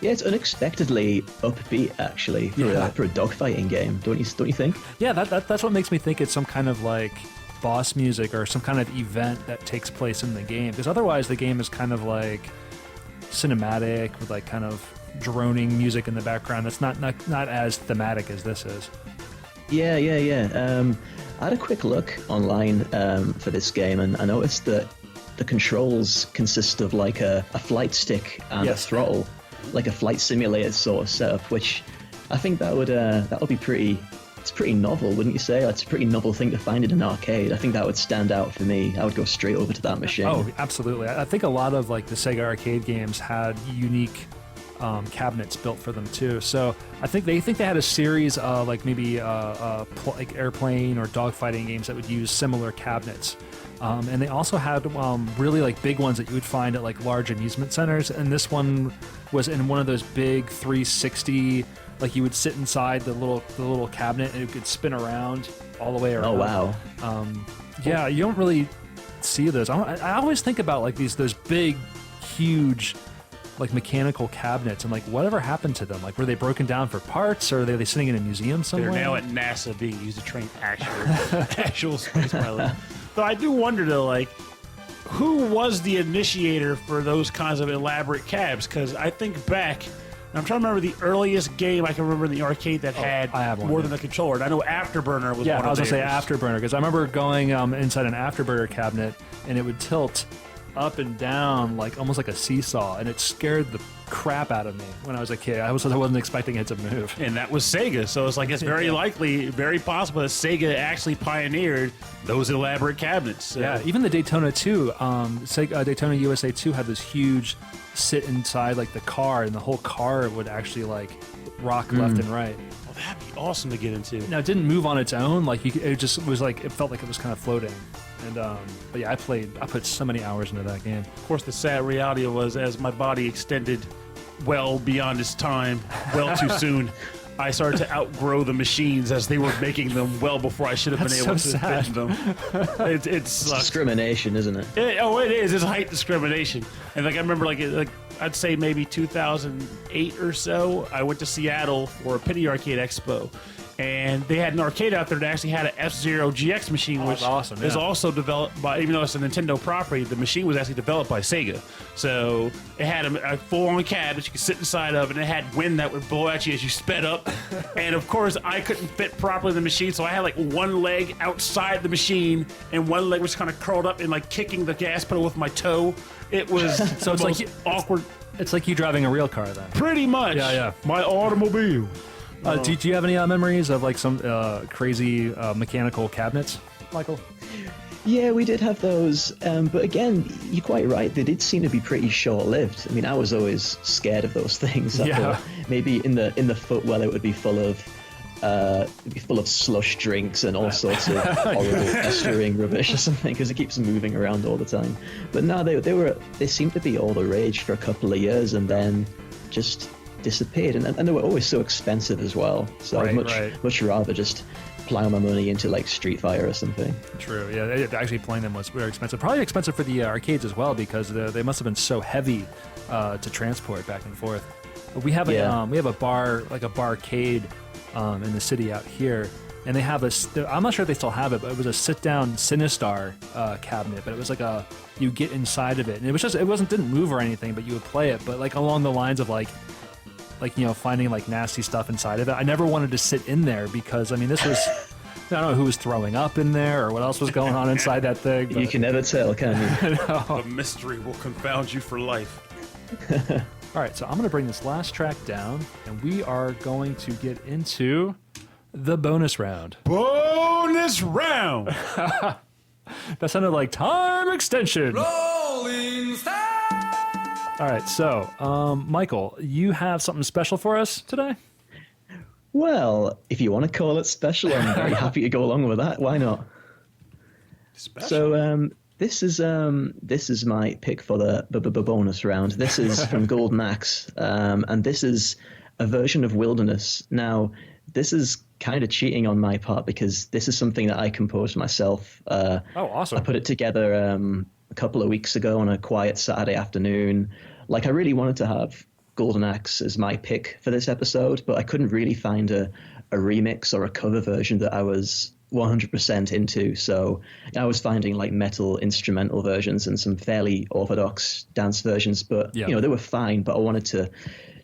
Yeah, it's unexpectedly upbeat, actually, for a dogfighting game. Don't you think? Yeah, that's what makes me think it's some kind of like boss music or some kind of event that takes place in the game. Because otherwise, the game is kind of like cinematic with like kind of droning music in the background. That's not as thematic as this is. Yeah. I had a quick look online for this game, and I noticed that the controls consist of like a flight stick and a throttle, like a flight simulator sort of setup, which I think that would be pretty. It's pretty novel, wouldn't you say? It's a pretty novel thing to find in an arcade. I think that would stand out for me. I would go straight over to that machine. Oh, absolutely. I think a lot of like the Sega arcade games had unique cabinets built for them too. So I think they had a series of like maybe like airplane or dogfighting games that would use similar cabinets. And they also had really like big ones that you would find at like large amusement centers. And this one was in one of those big 360. Like you would sit inside the little cabinet and it could spin around all the way around. Oh wow! Yeah, you don't really see those. I always think about like those big, huge like mechanical cabinets, and like whatever happened to them? Like, were they broken down for parts, or are they sitting in a museum somewhere? They're now at NASA being used to train actual space pilots. But I do wonder though, like, who was the initiator for those kinds of elaborate cabs? Because I think back, I'm trying to remember the earliest game I can remember in the arcade that had more than a controller. And I know Afterburner was one of Yeah, I was going to say theirs. Afterburner, because I remember going inside an Afterburner cabinet, and it would tilt up and down like almost like a seesaw, and it scared the crap out of me when I was a kid. I wasn't expecting it to move. And that was Sega, so it's like it's very likely, very possible that Sega actually pioneered those elaborate cabinets. So. Yeah, even the Daytona 2, Daytona USA 2 had this huge sit inside like the car, and the whole car would actually like rock left and right. Well, that'd be awesome to get into. Now, it didn't move on its own. Like it just was like, it felt like it was kind of floating. And but yeah, I put so many hours into that game. Of course, the sad reality was, as my body extended well beyond its time, well too soon, I started to outgrow the machines as they were making them well before I should have been able to fit them. It's discrimination, isn't it? It is. It's height discrimination. And like I remember, like I'd say maybe 2008 or so, I went to Seattle for a Penny Arcade Expo. And they had an arcade out there that actually had an F-Zero GX machine, which awesome, is also developed by, even though it's a Nintendo property, the machine was actually developed by Sega. So it had a full-on cab that you could sit inside of, and it had wind that would blow at you as you sped up. And of course, I couldn't fit properly in the machine, so I had like one leg outside the machine, and one leg was kind of curled up and like kicking the gas pedal with my toe. It was So it's like awkward. It's like you driving a real car then. Pretty much. Yeah. My automobile. Do you have any memories of like some crazy mechanical cabinets, Michael? Yeah, we did have those, but again, you're quite right. They did seem to be pretty short-lived. I mean, I was always scared of those things. I thought maybe in the footwell it would be full of slush drinks and all sorts of horrible festering rubbish or something, because it keeps moving around all the time. But no, they seemed to be all the rage for a couple of years, and then just disappeared, and they were always so expensive as well. So I'd much rather just plow my money into like Street Fighter or something. True. Yeah, actually playing them was very expensive. Probably expensive for the arcades as well, because they must have been so heavy to transport back and forth. We have a bar, like a barcade in the city out here, and they have I'm not sure if they still have it, but it was a sit-down Sinistar cabinet. But it was like you get inside of it, and it didn't move or anything, but you would play it. But like along the lines of like finding like nasty stuff inside of it. I never wanted to sit in there because this was I don't know who was throwing up in there or what else was going on inside that thing. But... You can never tell, can you? The mystery will confound you for life. All right, so I'm going to bring this last track down, and we are going to get into the bonus round. Bonus round. That sounded like time extension. Rolling Stone. All right, so, Michael, you have something special for us today? Well, if you want to call it special, I'm very happy to go along with that. Why not? Special. So, this is my pick for the bonus round. This is from Golden Axe, and this is a version of Wilderness. Now, this is kind of cheating on my part because this is something that I composed myself. Oh, awesome. I put it together a couple of weeks ago on a quiet Saturday afternoon. Like, I really wanted to have Golden Axe as my pick for this episode, but I couldn't really find a remix or a cover version that I was 100% into. So I was finding like metal instrumental versions and some fairly orthodox dance versions, but they were fine. But I wanted to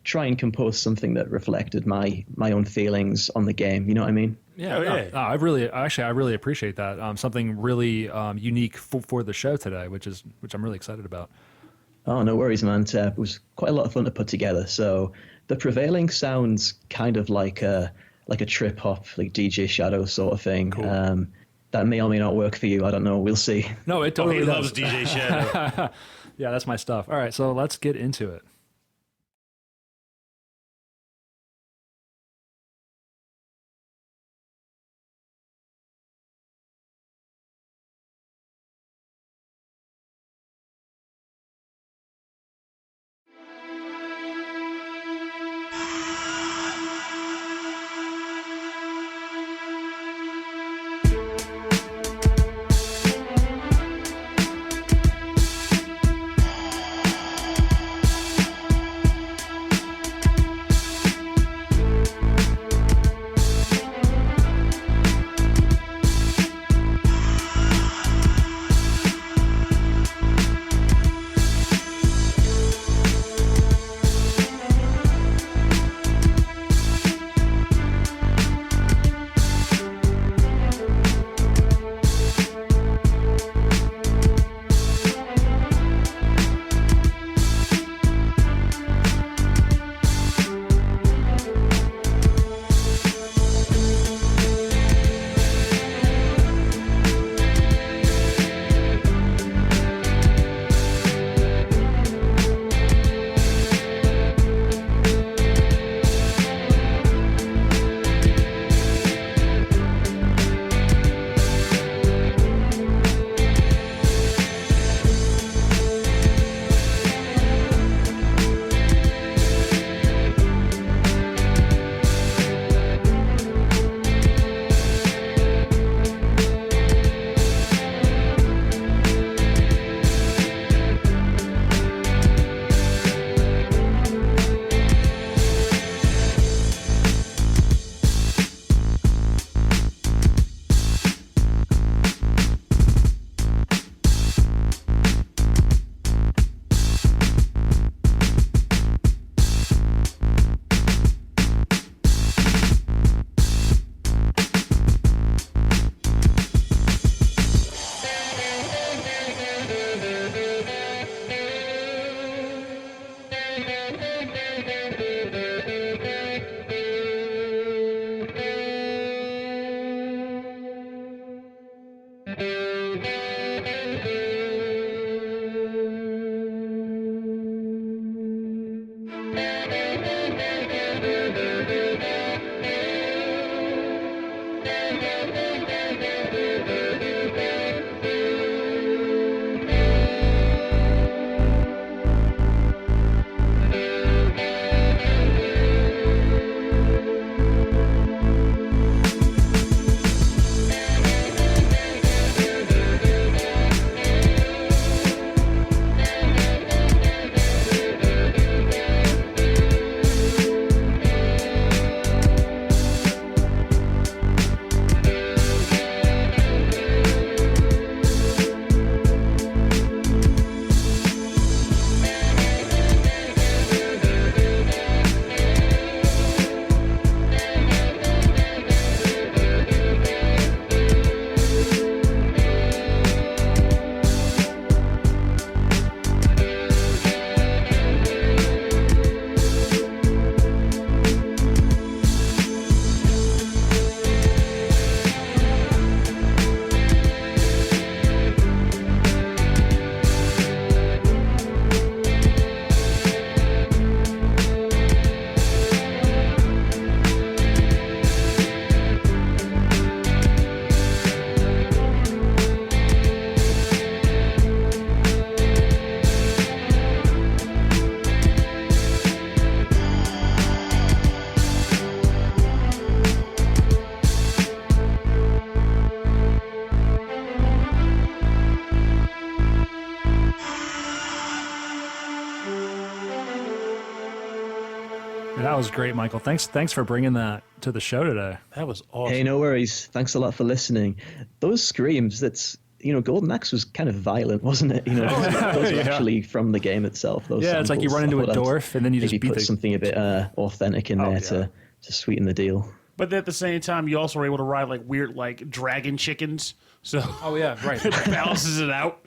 try and compose something that reflected my own feelings on the game. You know what I mean? Yeah. I really appreciate that. Something really unique for the show today, which I'm really excited about. Oh, no worries, man. It was quite a lot of fun to put together. So the prevailing sounds kind of like a trip hop, like DJ Shadow sort of thing. Cool. That may or may not work for you. I don't know. We'll see. No, it totally he does. loves DJ Shadow. Yeah, that's my stuff. All right, so let's get into it. That was great, Michael. Thanks for bringing that to the show today. That was awesome. Hey, no worries. Thanks a lot for listening. Those screams, Golden Axe was kind of violent, wasn't it? Those are actually from the game itself. Those it's like you samples. run into a I thought dwarf and then you just maybe beat put something a bit authentic in there to sweeten the deal. But at the same time, you also were able to ride like weird like dragon chickens. So right. it balances it out.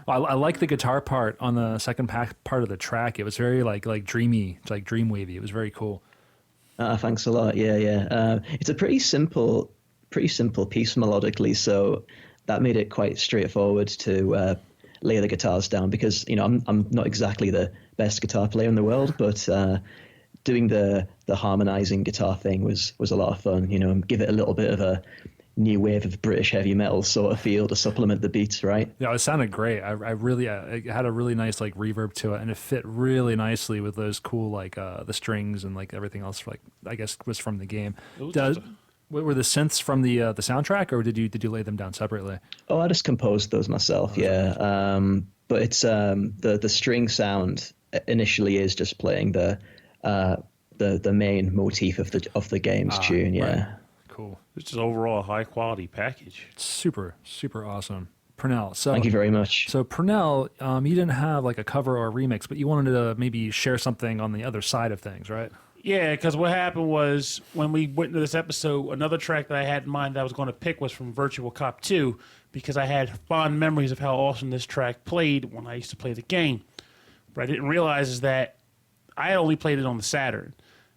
Well, I like the guitar part on the second part of the track. It was very like dreamy, like dream wavy. It was very cool. Thanks a lot. Yeah. It's a pretty simple piece melodically, so that made it quite straightforward to lay the guitars down because I'm not exactly the best guitar player in the world, but doing the harmonizing guitar thing was a lot of fun. Give it a little bit of a new wave of British heavy metal sort of feel to supplement the beats, right? Yeah, it sounded great. I really it had a really nice like reverb to it, and it fit really nicely with those cool like the strings and like everything else. Like I guess was from the game. Were the synths from the soundtrack, or did you lay them down separately? Oh, I just composed those myself. Yeah, but it's the string sound initially is just playing the main motif of the game's tune. Yeah. Right. Cool. It's just overall a high quality package. Super awesome. Purnell. So thank you very much. So Purnell, you didn't have like a cover or a remix, but you wanted to maybe share something on the other side of things, right? Yeah, because what happened was when we went into this episode, another track that I had in mind that I was going to pick was from Virtua Cop 2 because I had fond memories of how awesome this track played when I used to play the game. But I didn't realize is that I only played it on the Saturn.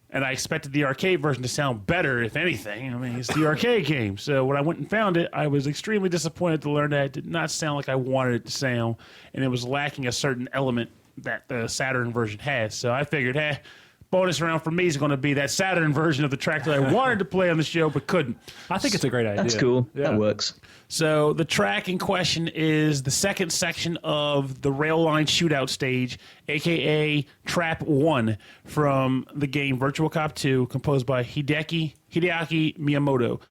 And I expected the arcade version to sound better, if anything. I mean, it's the arcade game. So when I went and found it, I was extremely disappointed to learn that it did not sound like I wanted it to sound, and it was lacking a certain element that the Saturn version has. So I figured, bonus round for me is going to be that Saturn version of the track that I wanted to play on the show but couldn't. I think it's a great idea. That's cool. Yeah. That works. So the track in question is the second section of the rail line shootout stage, a.k.a. Trap 1 from the game Virtua Cop 2, composed by Hideaki Miyamoto.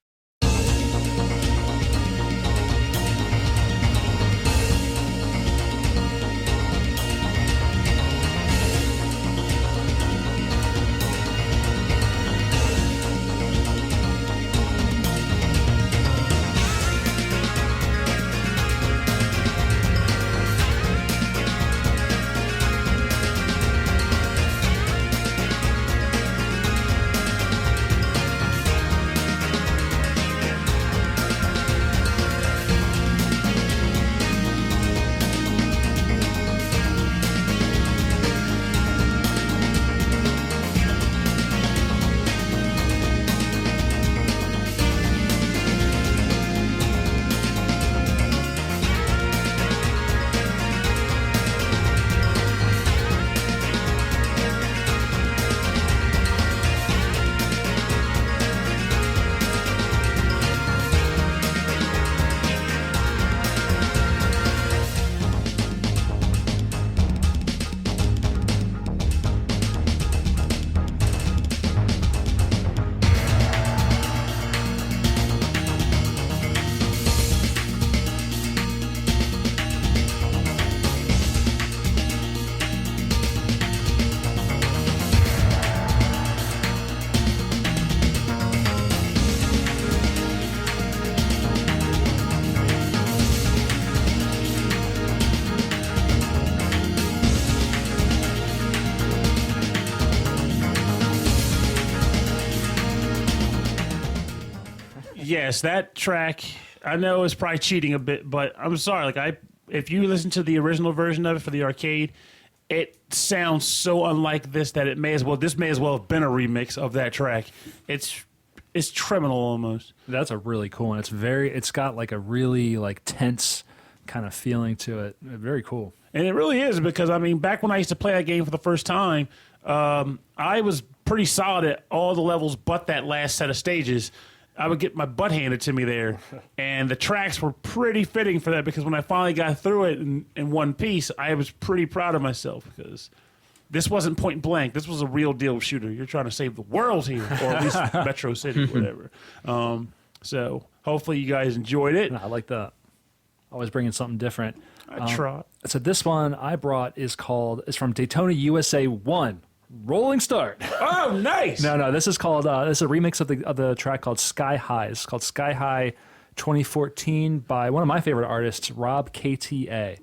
Yes, that track, I know is probably cheating a bit, but I'm sorry. If you listen to the original version of it for the arcade, it sounds so unlike this that this may as well have been a remix of that track. It's criminal almost. That's a really cool one. It's got like a really like tense kind of feeling to it. Very cool. And it really is because, I mean, back when I used to play that game for the first time, I was pretty solid at all the levels but that last set of stages. I would get my butt handed to me there, and the tracks were pretty fitting for that because when I finally got through it in one piece, I was pretty proud of myself because this wasn't point blank. This was a real deal shooter. You're trying to save the world here, or at least Metro City, whatever. So hopefully you guys enjoyed it. I like that. Always bringing something different. I try. So this one I brought is from Daytona USA 1. Rolling Start. Oh, nice. No, this is called. This is a remix of the track called Sky High. It's called Sky High 2014 by one of my favorite artists, RoBKTA.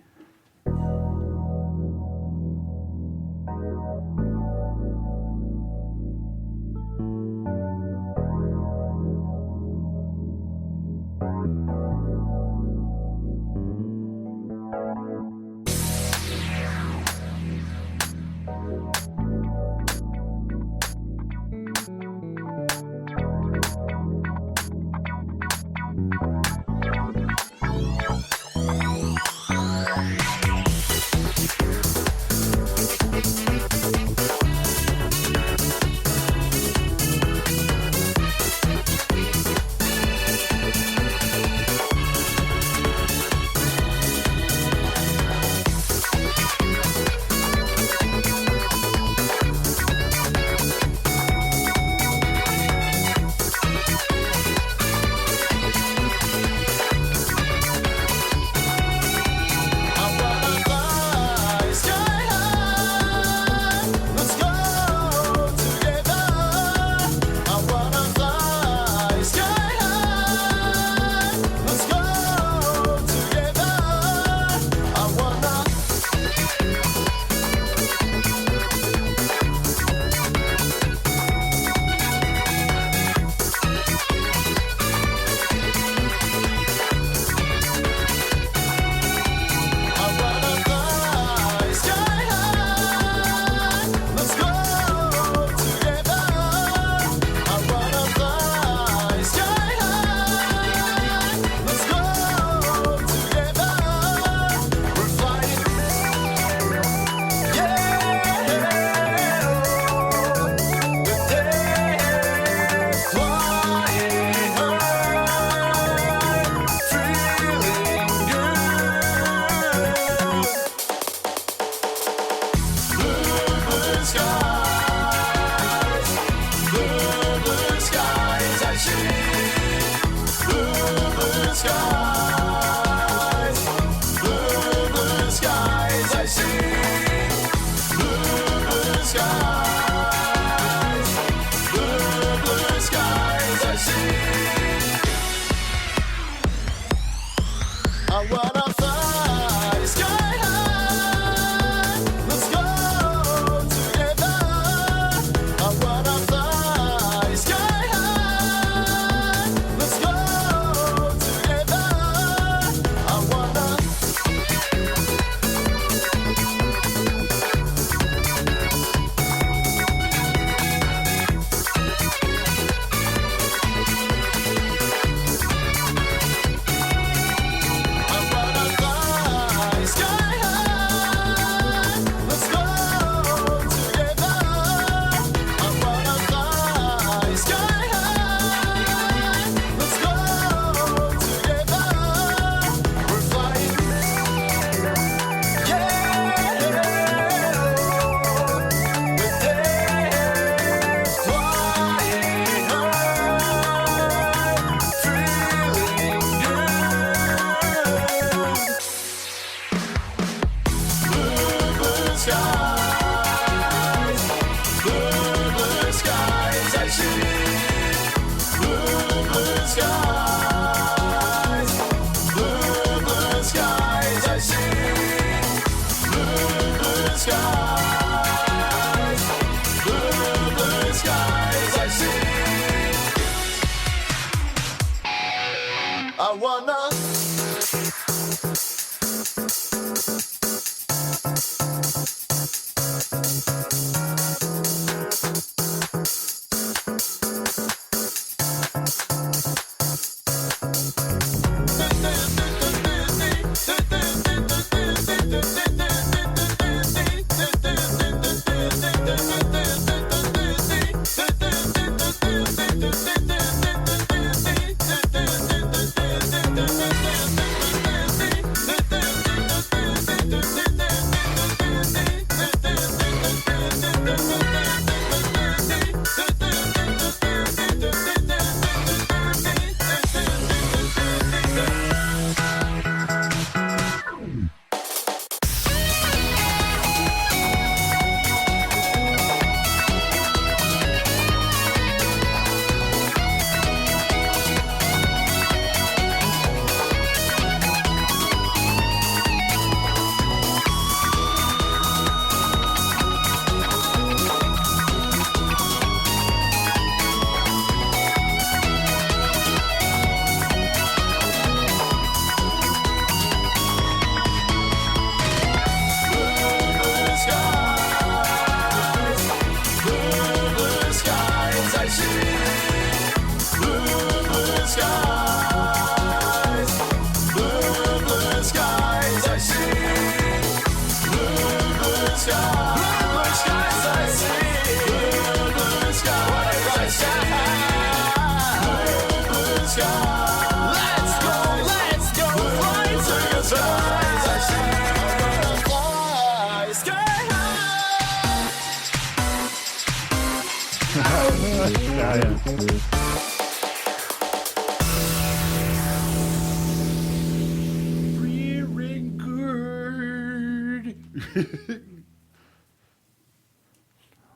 Rearing good.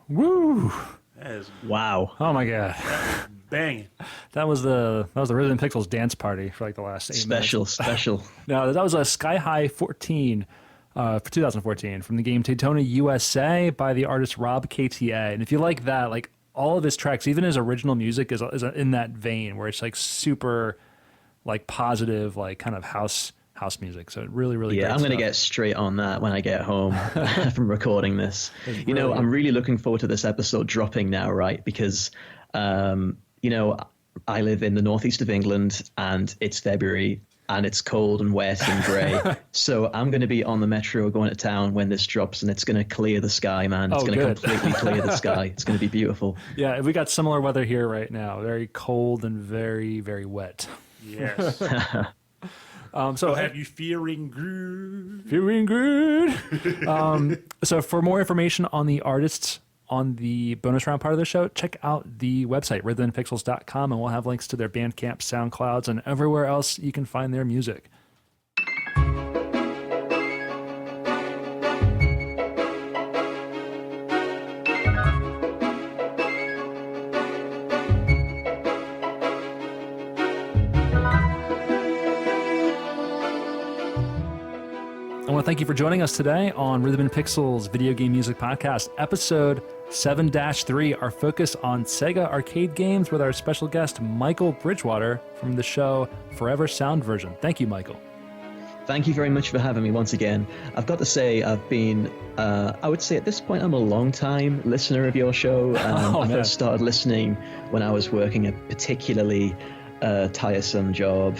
Woo! That is Wow. Oh my god. banging. That was the Rhythm and Pixels dance party for like the last 8 minutes. Special. No, that was a Sky High 14 for 2014 from the game Daytona USA by the artist RoBKTA. And if you like that, like all of his tracks, even his original music is in that vein where it's like super like positive, like kind of house music. So really great I'm going to stuff. get straight on that when I get home from recording this. You know, I'm really looking forward to this episode dropping now, right? Because, you know, I live in the northeast of England and it's February and it's cold and wet and grey. So I'm going to be on the metro going to town when this drops and it's going to clear the sky, man. It's going to completely clear the sky. It's going to be beautiful. Yeah, we got similar weather here right now. Very cold and very, very wet. Yes. So have you fearing good? Feeling good. So for more information on the artists on the bonus round part of the show, check out the website, rhythmandpixels.com, and we'll have links to their Bandcamp, SoundClouds, and everywhere else you can find their music. I want to thank you for joining us today on Rhythm and Pixels Video Game Music Podcast, episode 7-3, our focus on Sega arcade games with our special guest, Michael Bridgewater from the show Forever Sound Version. Thank you, Michael. Thank you very much for having me once again. I've got to say, I've been, I would say at this point, I'm a long-time listener of your show. I first started listening when I was working a particularly tiresome job.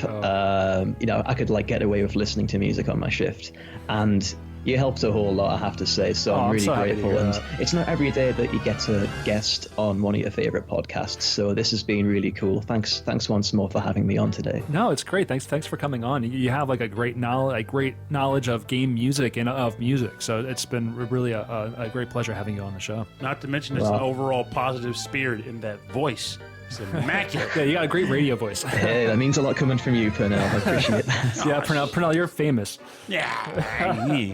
You know, I could like get away with listening to music on my shift, and you helped a whole lot, I have to say. So I'm really grateful. And it's not every day that you get to guest on one of your favorite podcasts. So this has been really cool. Thanks once more for having me on today. No, it's great. Thanks for coming on. You have like a great knowledge of game music and of music. So it's been really a great pleasure having you on the show. Not to mention it's an overall positive spirit in that voice. It's immaculate. Yeah, you got a great radio voice. Hey, that means a lot coming from you, Purnell. I appreciate that. Yeah, Purnell, you're famous. Yeah.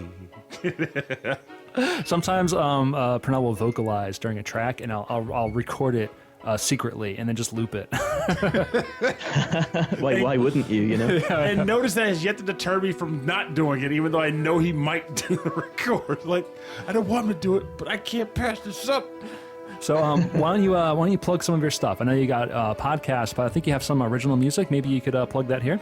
Sometimes Purnell will vocalize during a track, and I'll record it secretly and then just loop it. Why wouldn't you, you know? And notice that has yet to deter me from not doing it, even though I know he might do the record. Like, I don't want him to do it, but I can't pass this up. So why don't you plug some of your stuff? I know you got podcasts, but I think you have some original music. Maybe you could plug that here.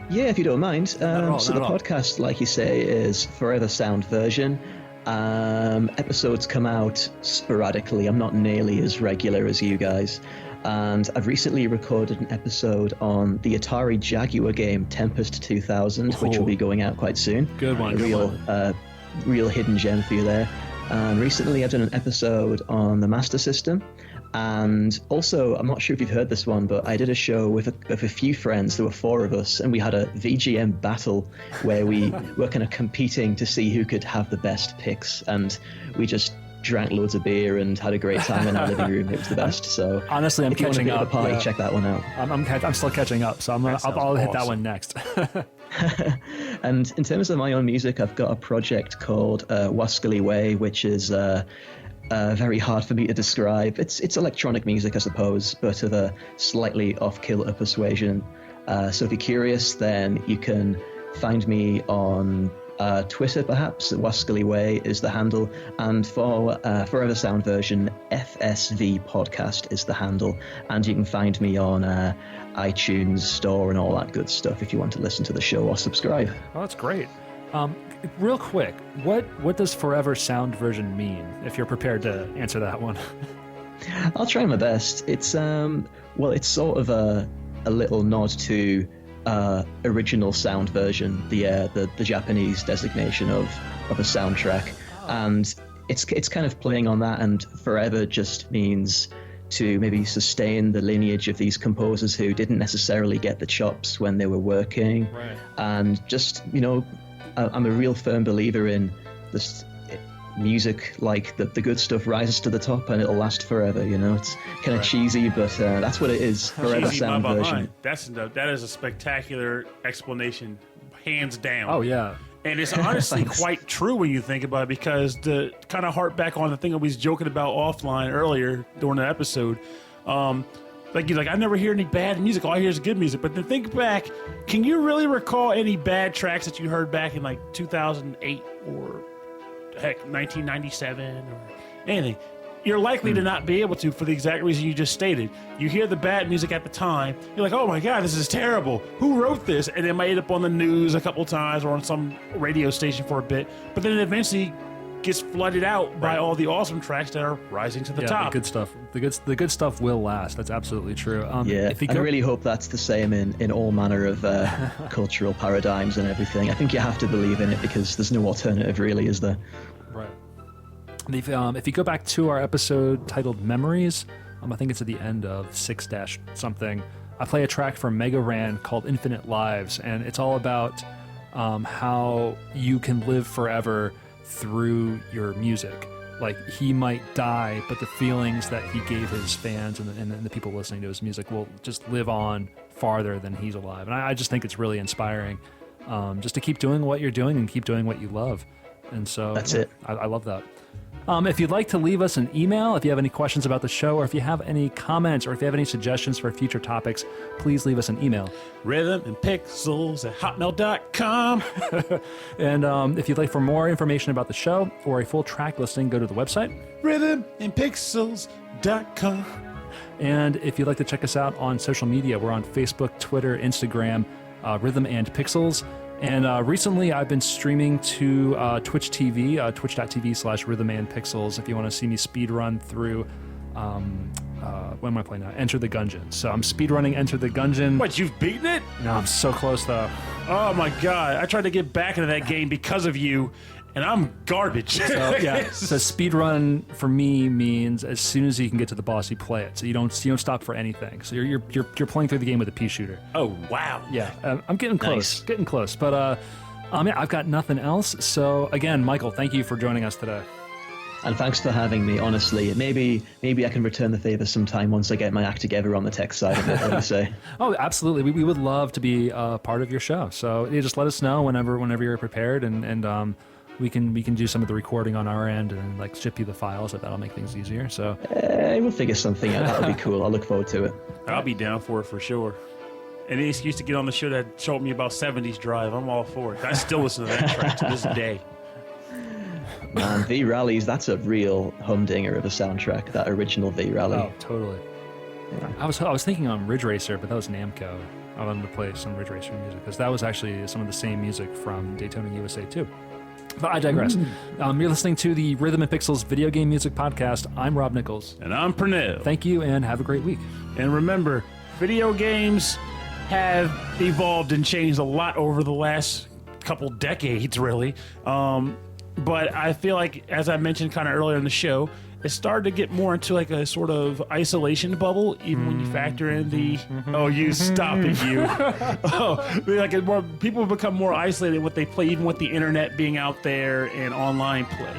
Yeah, if you don't mind. So the all. podcast, like you say, is Forever Sound Version. Episodes come out sporadically. I'm not nearly as regular as you guys. And I've recently recorded an episode on the Atari Jaguar game Tempest 2000, which will be going out quite soon. Good one. Real hidden gem for you there. And recently I've done an episode on the Master System. And also, I'm not sure if you've heard this one, but I did a show with a few friends. There were 4 of us, and we had a VGM battle where we were kind of competing to see who could have the best picks. And we just drank loads of beer and had a great time in our living room. It was the best. So honestly, I'm catching up. If you want to go to the party, check that one out. I'm still catching up, so I'll hit that one next. And in terms of my own music, I've got a project called Wascally Way, which is very hard for me to describe. It's electronic music, I suppose, but of a slightly off-kilter persuasion. So if you're curious, then you can find me on Twitter, perhaps. Wascally Way is the handle. And for Forever Sound Version, FSV Podcast is the handle. And you can find me on iTunes Store and all that good stuff if you want to listen to the show or subscribe. Oh, that's great. Real quick, what does Forever Sound Version mean, if you're prepared to answer that one? I'll try my best. It's it's sort of a little nod to original sound version, the Japanese designation of a soundtrack, and it's kind of playing on that. And forever just means to maybe sustain the lineage of these composers who didn't necessarily get the chops when they were working, Right. and just I'm a real firm believer in this. Music, like the good stuff, rises to the top and it'll last forever. It's kind of cheesy, but that's what it is. Forever Cheesy sound by version. behind. That is a spectacular explanation, hands down. Oh yeah. And it's honestly quite true when you think about it, because to kind of harp back on the thing I was joking about offline earlier during the episode, I never hear any bad music. All I hear is good music. But then think back, can you really recall any bad tracks that you heard back in like 2008 or heck 1997 or anything? You're likely to not be able to, for the exact reason you just stated. You hear the bad music at the time, you're like, oh my god, this is terrible, who wrote this? And it might end up on the news a couple times or on some radio station for a bit, but then it eventually gets flooded out by all the awesome tracks that are rising to the top. The good stuff. The good stuff will last. That's absolutely true. I really hope that's the same in all manner of cultural paradigms and everything. I think you have to believe in it because there's no alternative, really, is there? Right. If you go back to our episode titled Memories, I think it's at the end of 6-something, I play a track from Mega Ran called Infinite Lives, and it's all about how you can live forever through your music. Like, he might die, but the feelings that he gave his fans and the people listening to his music will just live on farther than he's alive. And I just think it's really inspiring, just to keep doing what you're doing and keep doing what you love. And so that's it. I love that. If you'd like to leave us an email, if you have any questions about the show, or if you have any comments, or if you have any suggestions for future topics, please leave us an email. rhythmandpixels@hotmail.com. And if you'd like for more information about the show or a full track listing, go to the website. rhythmandpixels.com. And if you'd like to check us out on social media, we're on Facebook, Twitter, Instagram, Rhythm and Pixels. And recently I've been streaming to Twitch TV, twitch.tv/rhythmandpixels, if you want to see me speed run through, what am I playing now? Enter the Gungeon. So I'm speed running Enter the Gungeon. What, you've beaten it? No, I'm so close though. Oh my god, I tried to get back into that game because of you, and I'm garbage. So yeah, so speed run for me means as soon as you can get to the boss, you play it. So you don't stop for anything. So you're playing through the game with a pea shooter. Oh wow. Yeah, I'm getting close, But I've got nothing else. So again, Michael, thank you for joining us today. And thanks for having me. Honestly, maybe I can return the favor sometime once I get my act together on the tech side of it. What do you say? Oh, absolutely. We would love to be part of your show. So you just let us know whenever you're prepared, and we can do some of the recording on our end and like ship you the files. That'll make things easier. So we'll figure something out. That'll be cool. I'll look forward to it. I'll be down for it for sure. Any excuse to get on the show that showed me about 70s Drive, I'm all for it. I still listen to that track to this day. Man, V Rallies, that's a real humdinger of a soundtrack, that original V Rally. Oh, totally. Yeah. I was thinking on Ridge Racer, but that was Namco. I wanted to play some Ridge Racer music because that was actually some of the same music from Daytona USA too. But I digress. You're listening to the Rhythm and Pixels video game music podcast. I'm Rob Nichols. And I'm Pernell. Thank you, and have a great week. And remember, video games have evolved and changed a lot over the last couple decades, really. But I feel like, as I mentioned kind of earlier in the show, it started to get more into like a sort of isolation bubble, even when you factor in the oh, you stop it, you people have become more isolated in what they play, even with the internet being out there and online play.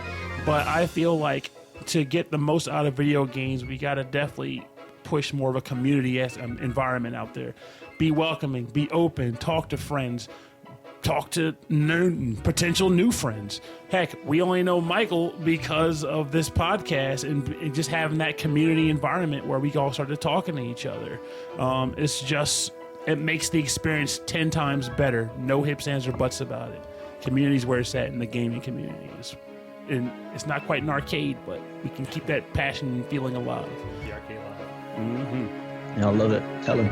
But I feel like to get the most out of video games, we got to definitely push more of a community environment out there. Be welcoming, be open, talk to friends. Talk to potential new friends. Heck, we only know Michael because of this podcast and just having that community environment where we all started talking to each other. It makes the experience 10 times better. No ifs, ands, or buts about it. Community's where it's at in the gaming community. And it's not quite an arcade, but we can keep that passion and feeling alive. The arcade live. Mm-hmm. Yeah, I love it. Tell him.